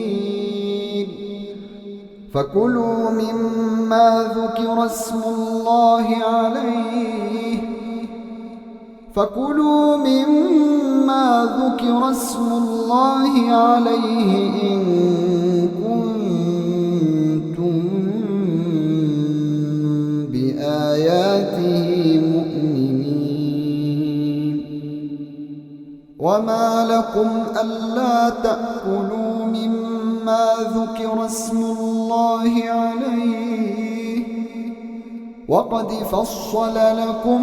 Speaker 1: فكلوا مما ذكر اسم الله عليه إن كنتم بآياته مؤمنين وما لكم ألا تأكلوا مما ذكر اسم الله عليه وقد فصل لكم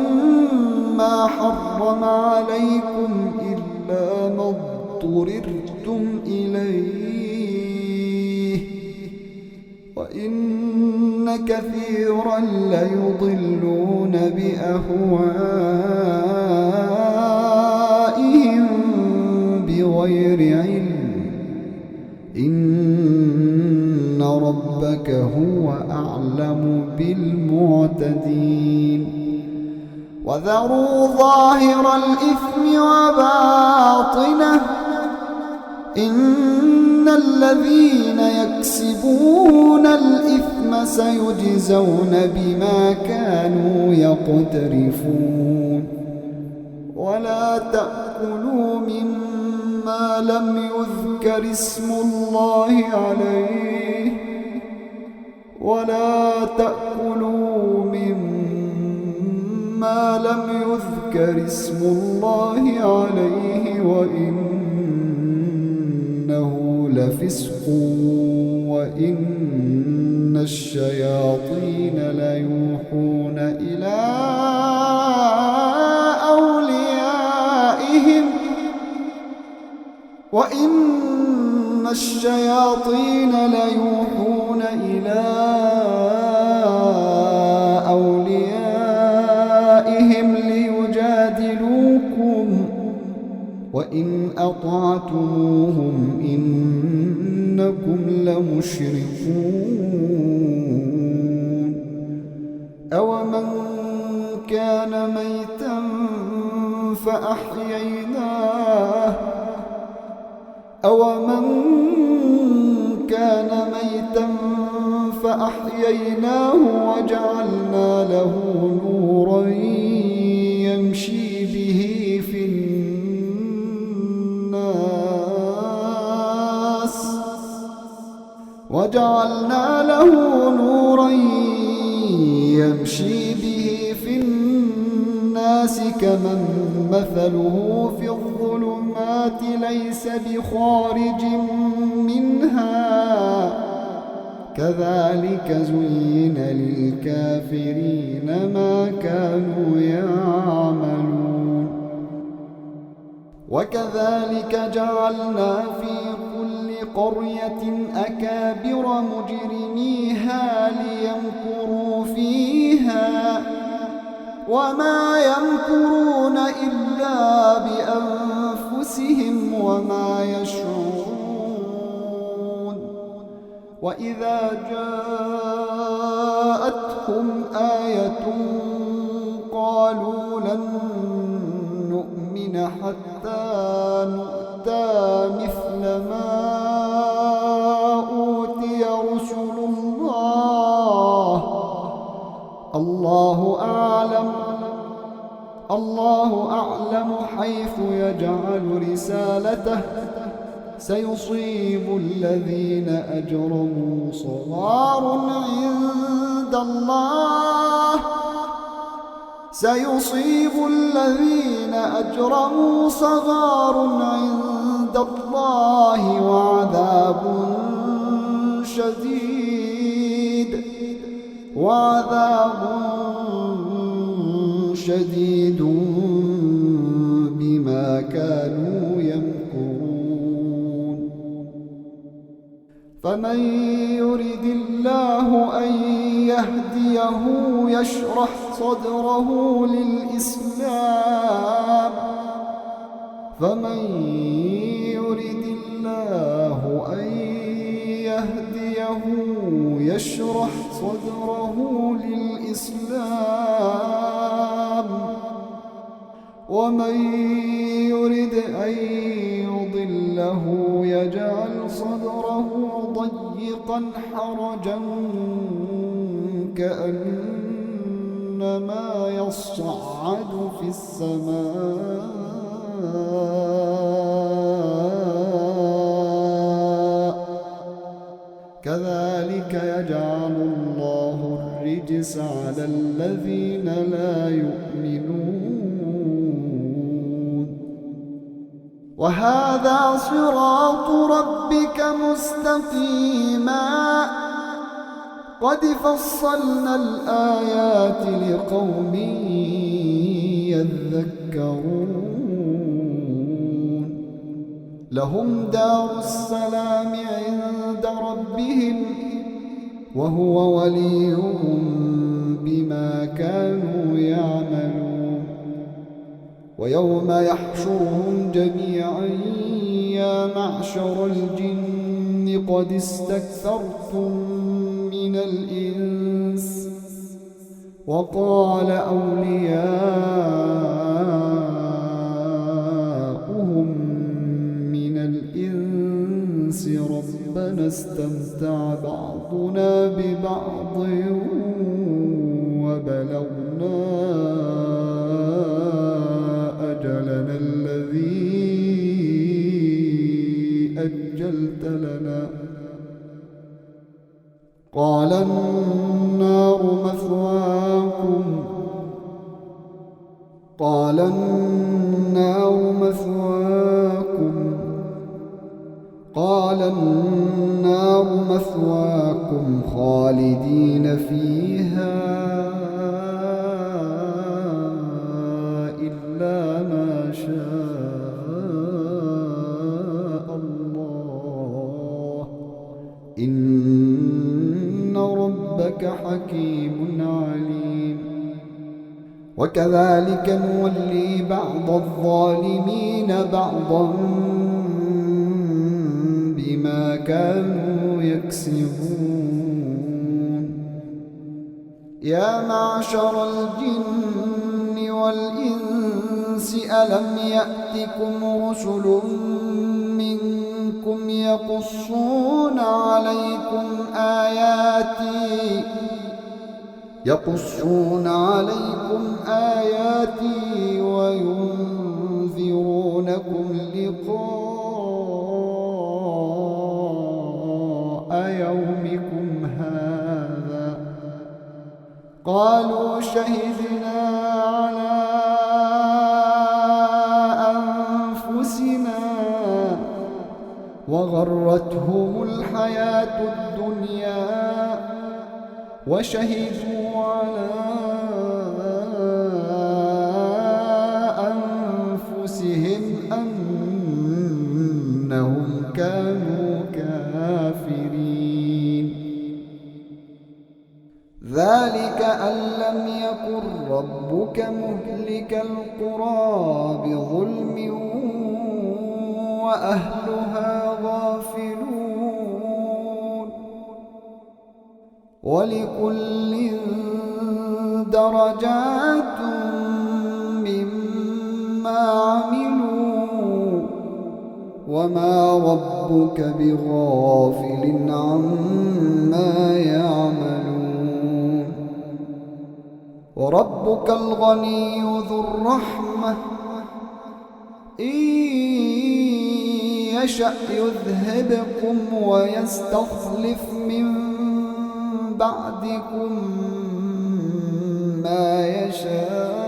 Speaker 1: ما حرم عليكم إلا ما اضطررتم إليه وإن كثيرا ليضلون بأهوائهم بغير علم إن ربك هو أعلم بالمعتدين وذروا ظاهر الإثم وباطنه إن إن الذين يكسبون الإثم سيجزون بما كانوا يقترفون ولا تأكلوا مما لم يذكر اسم الله عليه وإنه لفسق وإن الشياطين ليوحون إلى أوليائهم ليجادلوكم وإن أطعتموهم إنكم لمشركون أومن كان ميتا فأحييناه وجعلنا له نورا يمشي به في الناس كمن مثله في الظلمات ليس بخارج منها كذلك زين للكافرين ما كانوا يعملون وكذلك جعلنا في كل قرية أكابر مجرميها ليمكروا فيها وما يمكرون إلا بأنفسهم وما يشعرون وإذا جاءتهم آية قالوا لن نؤمن حتى نؤتى مثل ما أوتي رسل الله أعلم حيث يجعل رسالته سيصيب الذين أجرموا صغار عند الله وعذاب شديد بما كانوا يمكرون فمن يرد الله أن يهديه يشرح صدره للإسلام ومن يرد أن يضله يجعل صدره ضيقا حرجا كأنما يصعد في السماء كذلك يجعل الله الرجس على الذين لا يؤمنون وهذا صراط ربك مستقيما قد فصلنا الآيات لقوم يذكرون لهم دار السلام عند ربهم وهو وليهم بما كانوا يعملون ويوم يحشرهم جميعا يا معشر الجن قد استكثرتم من الإنس وقال أولياؤهم من الإنس استمتع بعضنا ببعض وبلغنا أجلنا الذي أجلت لنا قال النار مثواكم خالدين فيها إلا ما شاء الله إن ربك حكيم عليم. وكذلك نولي بعض الظالمين بعضا بما كانوا يكسبون. يا معشر الجن والإنس ألم يأتكم رسل منكم يقصون عليكم آياتي وينذرونكم لقاء يومكم هذا قالوا شهدنا على أنفسنا وغرتهم الحياة الدنيا وشهدوا على أنفسهم أنهم كانوا كافرين. ذلك أن لم يكن ربك مهلك القرى بظلم وأهلها غافلون. ولكل درجات مما عملوا وما ربك بغافل عما يعملون. وربك الغني ذو الرحمة إن يشأ يذهبكم ويستخلف من بعدكم ما يشاء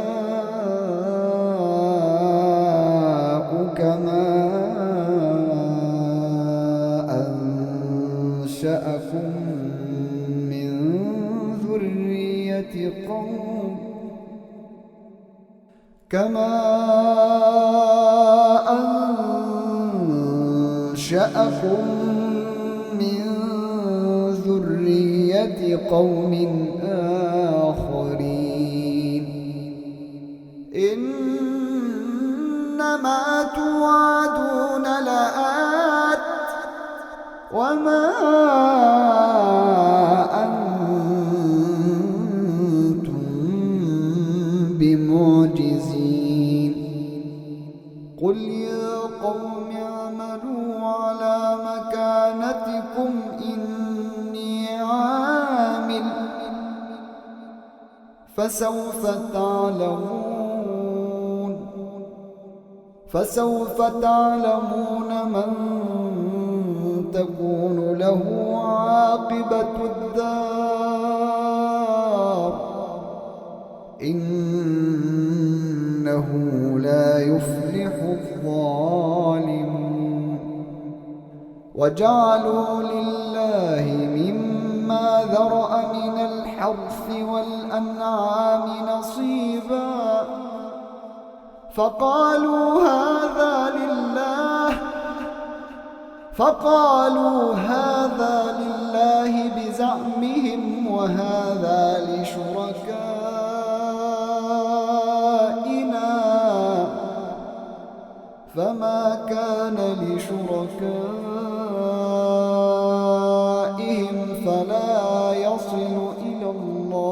Speaker 1: كما أنشأكم من ذرية قوم آخرين. إنما توعدون لآت وما أنتم بمعجزين. قل يا قوم اعملوا على مكانتكم إني عامل فسوف تعلمون من تكون له عاقبة الدار إنه لا يفلح الظالمون. وجعلوا لله مما ذرأ من الحرث والأنعام نصيبا فقالوا هذا لله بزعمهم وهذا لشركائنا فما كان لشركائهم فلا يصل إلى الله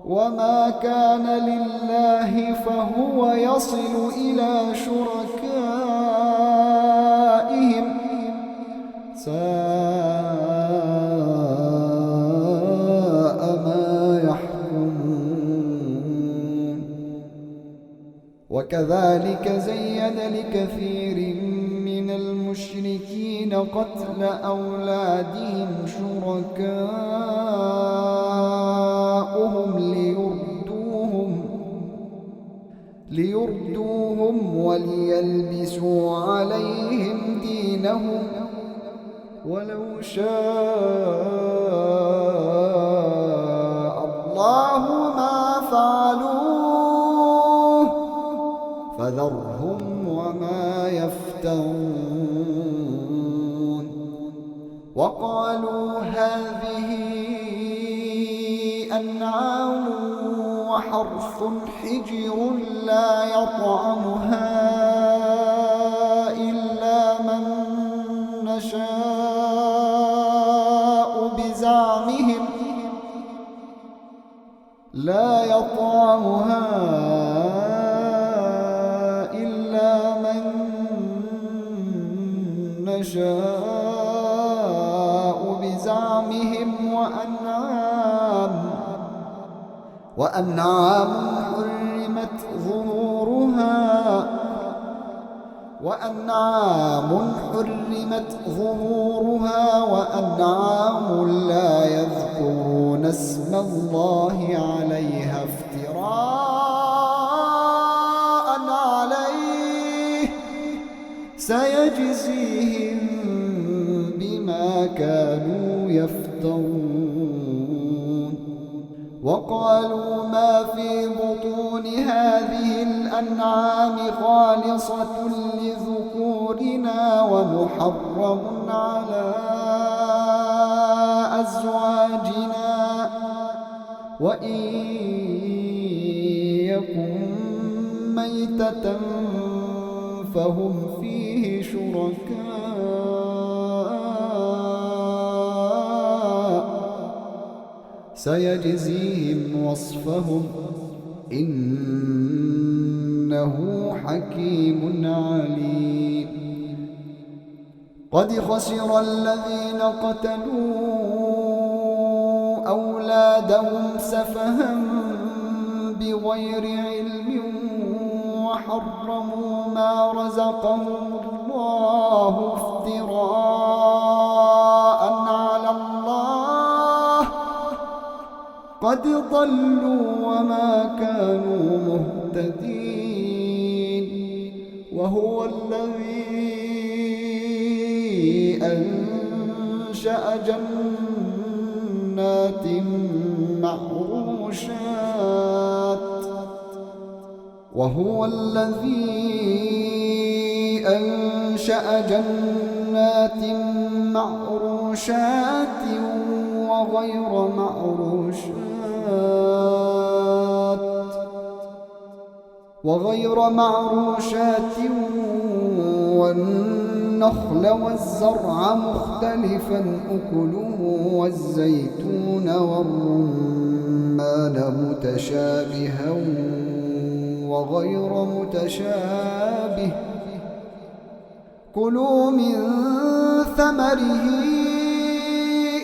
Speaker 1: وما كان لله فهو يصل إلى شركائهم ما يحكمون. وكذلك زين لكثير من المشركين قتل أولادهم شركاؤهم ليردوهم وليلبسوا عليهم دينهم ولو شاء الله ما فعلوه فذرهم وما يفترون. وقالوا هذه أنعام وحرث حجر لا يطعمها إلا من نشاء بزعمهم وأنعام حرمت ظهورها وأنعام لا يذكرون اسم الله عليها افتراء عليه سيجزيهم بما كانوا يفترون. وقالوا ما في بطون هذه الأنعام خالصة لذكورنا ومحرم على أزواجنا وإن يكن ميتة فهم فيه شركاء سيجزيهم وصفهم إنه حكيم عليم. قد خسر الذين قتلوا أولادهم سفها بغير علم وحرموا ما رزقهم الله افتراء على الله قد ضلوا وما كانوا مهتدين. وهو الذي أنشأ جنات معروشات وغير معروشات والنخل والزرع مختلفا أكله والزيتون والرمان متشابها وغير متشابه كلوا من ثمره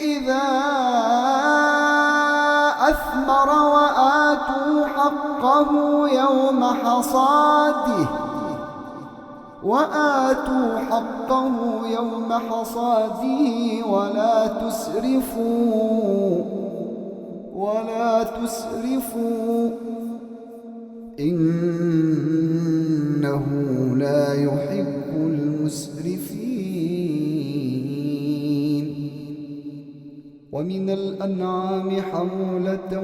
Speaker 1: إذا أثمر وآتوا حقه يوم حصاده ولا تسرفوا إنه لا يحب المسرفين. ومن الأنعام حمولة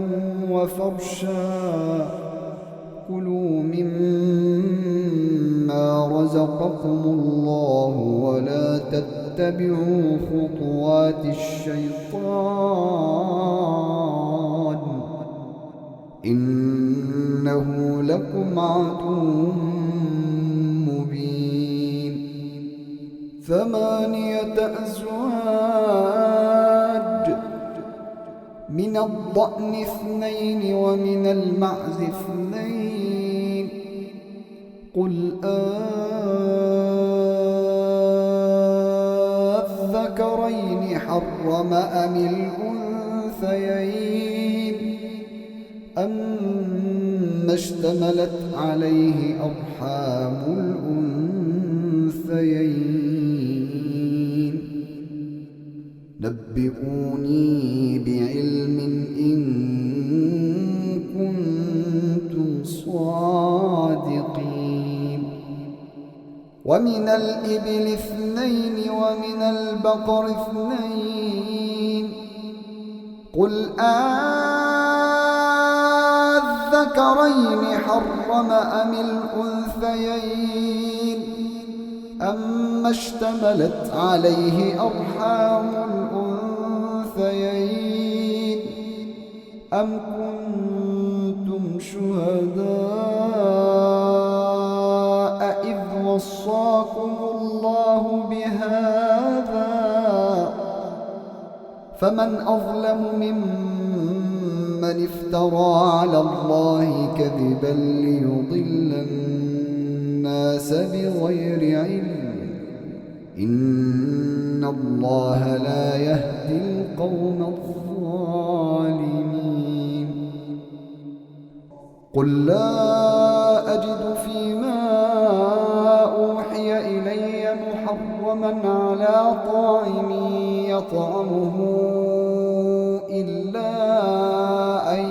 Speaker 1: وفرشا كلوا مما رزقكم الله ولا تتبعوا خطوات الشيطان إنه لكم عدو مبين. 8 أزواج من الضأن 2 ومن المعز 2 قل الذكرين حرم أم الأنثيين أما اشتملت عليه أرحام الأنثيين نبئوني بعلم إن كنتم صادقين ومن الإبل 2 ومن البقر 2 قل الذكرين حرم أم الأنثيين أما اشتملت عليه أرحام الأنثيين أم كنتم شهداء إذ وصاكم الله بهذا فمن أظلم ممن افترى على الله كذبا ليضل الناس بغير علم إن الله لا يهدي القوم الظالمين قل لا أجد فيما أوحي إلي محرما على طاعم يطعمه إلا أن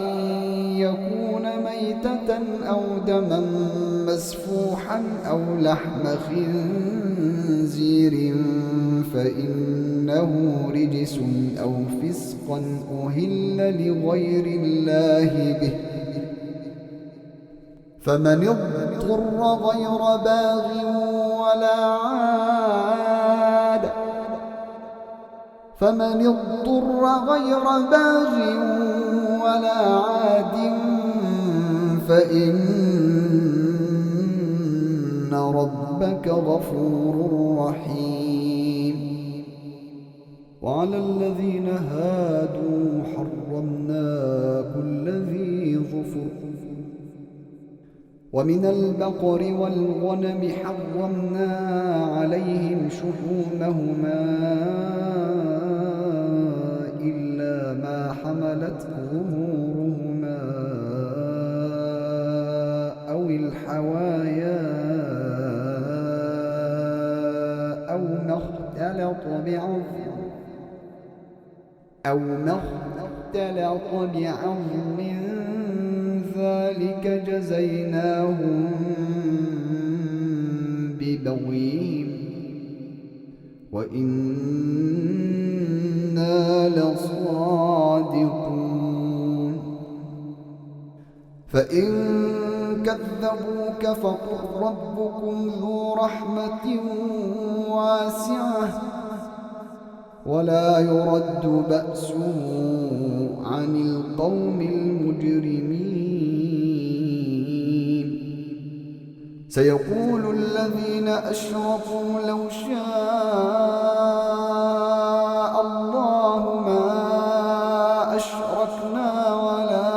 Speaker 1: يكون ميتة أو دما مسفوحا أو لحم خنزير فإنه رجس أو فسقا أهل لغير الله به فمن اضطر غير باغ ولا عاد فإن ربك غفور رحيم وعلى الذين هادوا حرمنا كل ذي ظفر ومن البقر والغنم حرمنا عليهم شحومهما إلا ما حملت ظهورهما أو الحوايا أو ما اختلط بعظم ذلك جزيناهم ببغيهم وإنا لصادقون فإن كذبوك فقل ربكم ذو رحمة واسعة ولا يرد بأسه عن القوم المجرمين سيقول الذين أشركوا لو شاء الله ما أشركنا ولا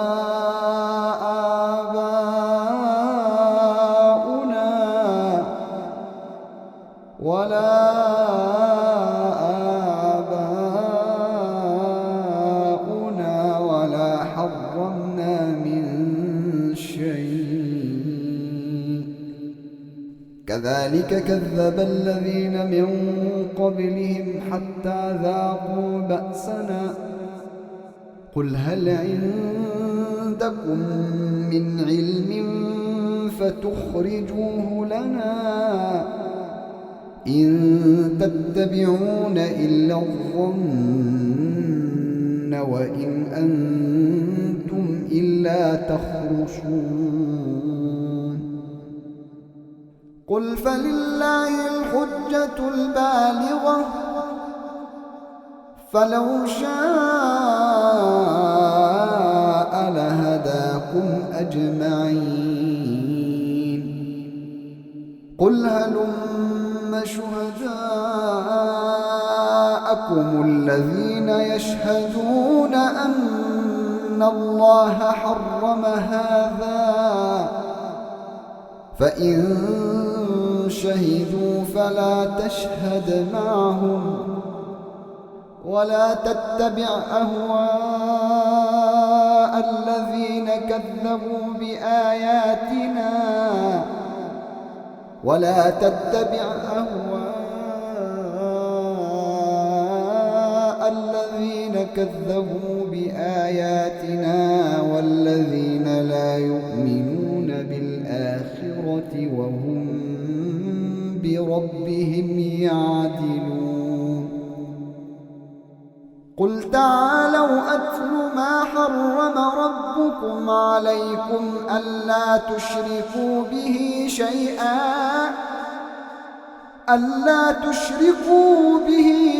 Speaker 1: آباؤنا ولا حرمنا من شيء كذلك كذب الذين من قبلهم حتى ذاقوا بأسنا قل هل عندكم من علم فتخرجوه لنا إن تتبعون إلا الظن وإن أنتم إلا تخرصون قل فلله الحجة البالغة فلو شاء لهداكم أجمعين قل هلم شهداءكم الذين يشهدون أن الله حرم هذا فإن شهدوا فلا تشهد معهم ولا تتبع أهواء الذين كذبوا بآياتنا ولا تتبع أهواء الذين كذبوا بآياتنا والذين لا يؤمنون بالآخرة وهم بربهم يعدلون. قل تعالوا أتل ما حرم ربكم عليكم ألا تشركوا به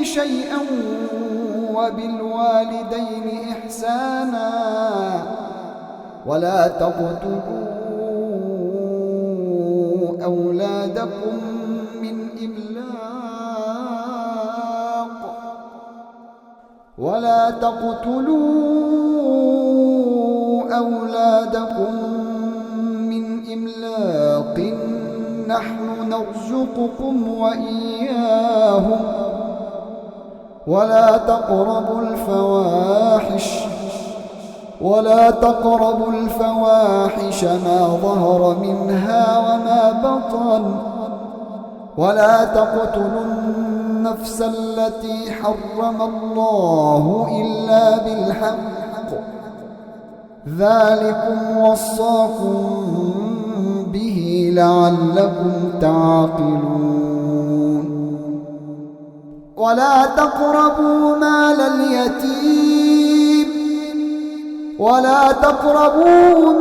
Speaker 1: شيئا وبالوالدين إحسانا ولا تقتلوا أولادكم من إملاق نحن نرزقكم وإياهم ولا تقربوا الفواحش ما ظهر منها وما بطن ولا تقتلوا النفس التي حرم الله إلا بالحق ذلكم وصاكم به لعلكم تعقلون. ولا تقربوا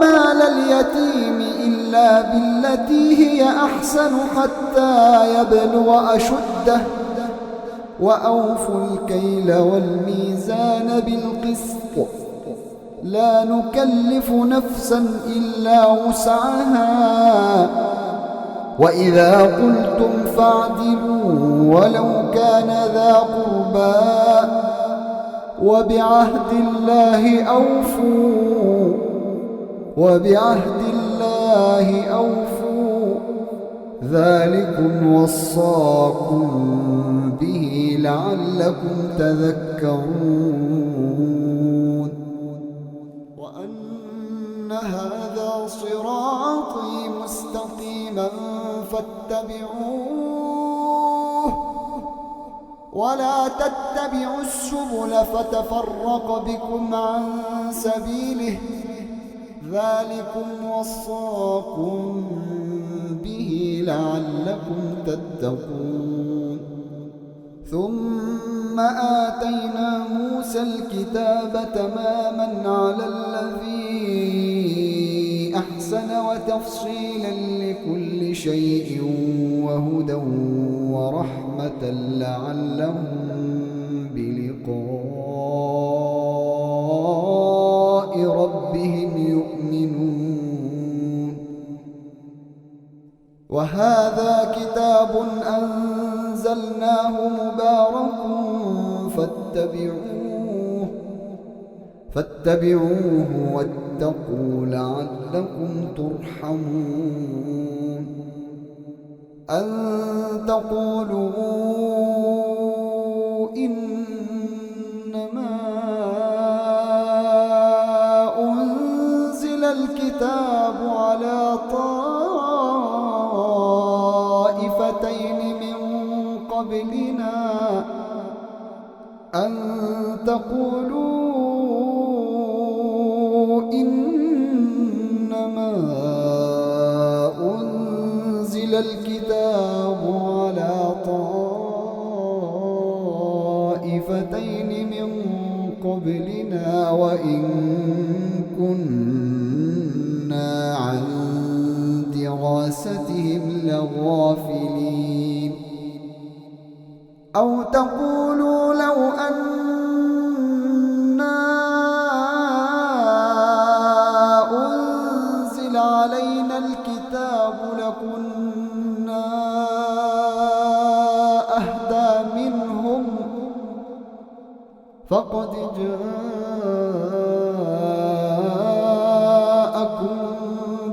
Speaker 1: مال اليتيم إلا بالتي هي أحسن حتى يبلغ أشده وأوفوا الكيل والميزان بالقسط لا نكلف نفسا إلا وسعها وإذا قلتم فاعدلوا ولو كان ذا قربى وبعهد الله أوفوا ذلكم وصاكم به لعلكم تذكرون. وأن هذا صراطي مستقيما فاتبعوه ولا تتبعوا السبل فتفرق بكم عن سبيله ذلكم وصاكم به لعلكم تتقون. ثم آتينا موسى الكتاب تماما على الذي أحسن وتفصيلا لكل شيء وهدى ورحمة لعلهم بلقاء ربهم يؤمنون. وهذا كتاب أنزلناه مبارك فاتبعوه واتقوا لعلكم ترحمون. أن تقولوا إنما أنزل الكتاب على طائفتين من قبلنا أن تقولوا إنما أنزل الكتاب على طائفتين من قبلنا وإن كنا عن دراستهم لغافلين. أو تقولوا لو أنا أنزل علينا الكتاب لكنا أهدى منهم فقد جاءكم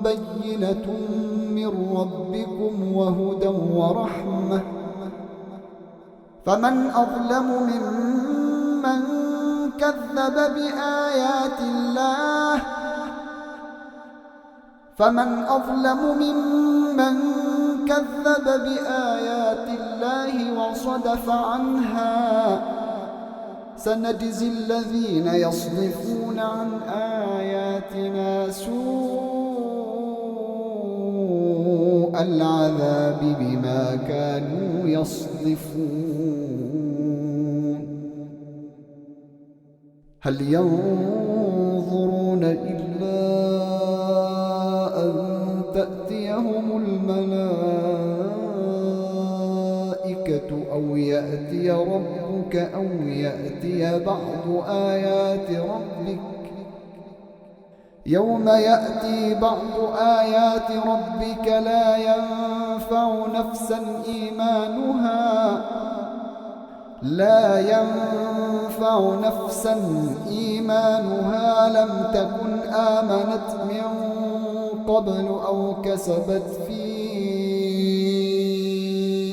Speaker 1: بينة من ربكم وهدى ورحمة فمن أظلم ممن ممن كذب بآيات الله فمن أظلم ممن كذب بآيات الله وصدف عنها سنجزي الذين يصدفون عن آياتنا سوء العذاب بما كانوا يصدفون هل ينظرون إلا أن تأتيهم الملائكة أو يأتي ربك أو يأتي بعض آيات ربك يوم يأتي بعض آيات ربك لا ينفع نفسا إيمانها لم تكن آمنت من قبل أو كسبت في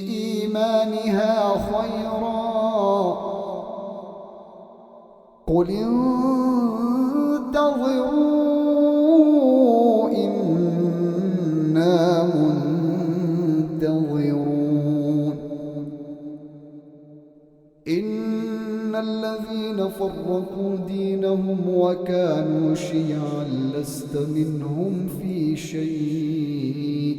Speaker 1: إيمانها خيرا قل انتظروا إنا منتظرون إن الذين فرقوا دينهم وكانوا شيعا لست منهم في شيء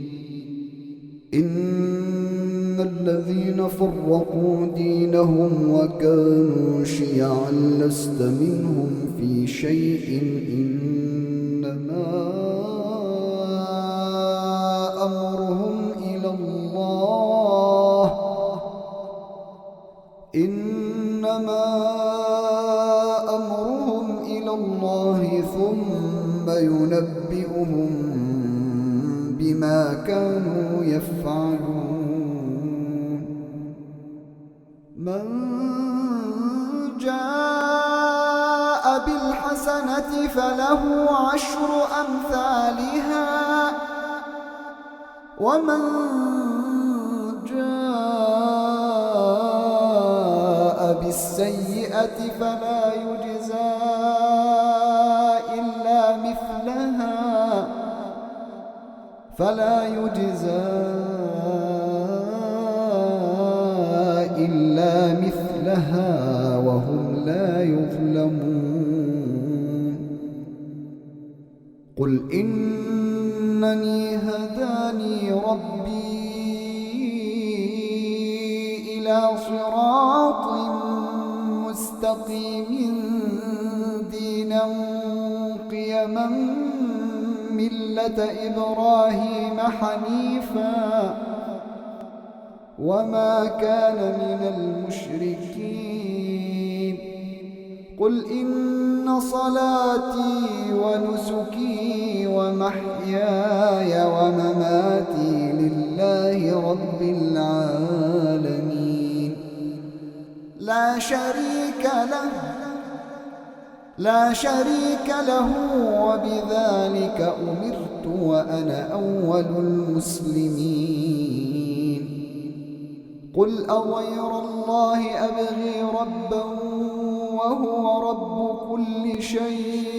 Speaker 1: إن الذين فرقوا دينهم وكانوا شيعا لست منهم في شيء إنما أمرهم إلى الله ثم ينبئهم بما كانوا يفعلون من جاء بالحسنة فله 10 أمثالها ومن جاء بالسيئة فلا يجزى إلا مثلها وهم لا يظلمون قل إنني هداني ربي إلى صراط مستقيم دينا قيما ملة إبراهيم حنيفا وما كان من المشركين قل إن صلاتي ونسكي ومحياي ومماتي لله رب العالمين لا شريك له وبذلك أمرت وأنا أول المسلمين قل أغير الله أبغي ربا وهو رب كل شيء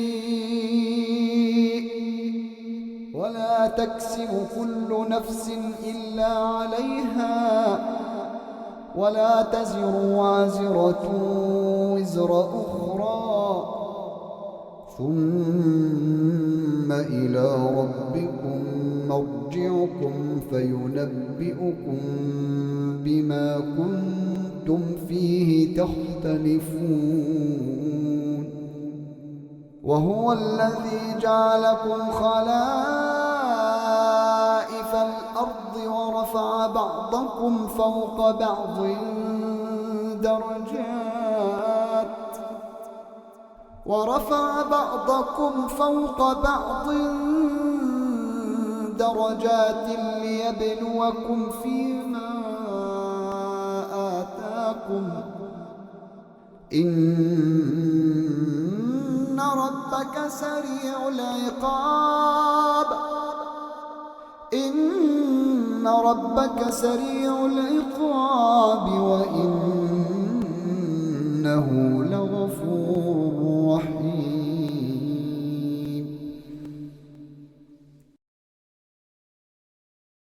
Speaker 1: ولا تكسب كل نفس إلا عليها ولا تزر وازرة وزر أخرى ثم إلى ربكم مرجعكم فينبئكم بما كنتم فيه تختلفون وهو الذي جعلكم خلائف الأرض ورفع بعضكم فوق بعض درجات ليبلوكم فيما آتاكم إن ربك سريع العقاب وإنه إنه لغفور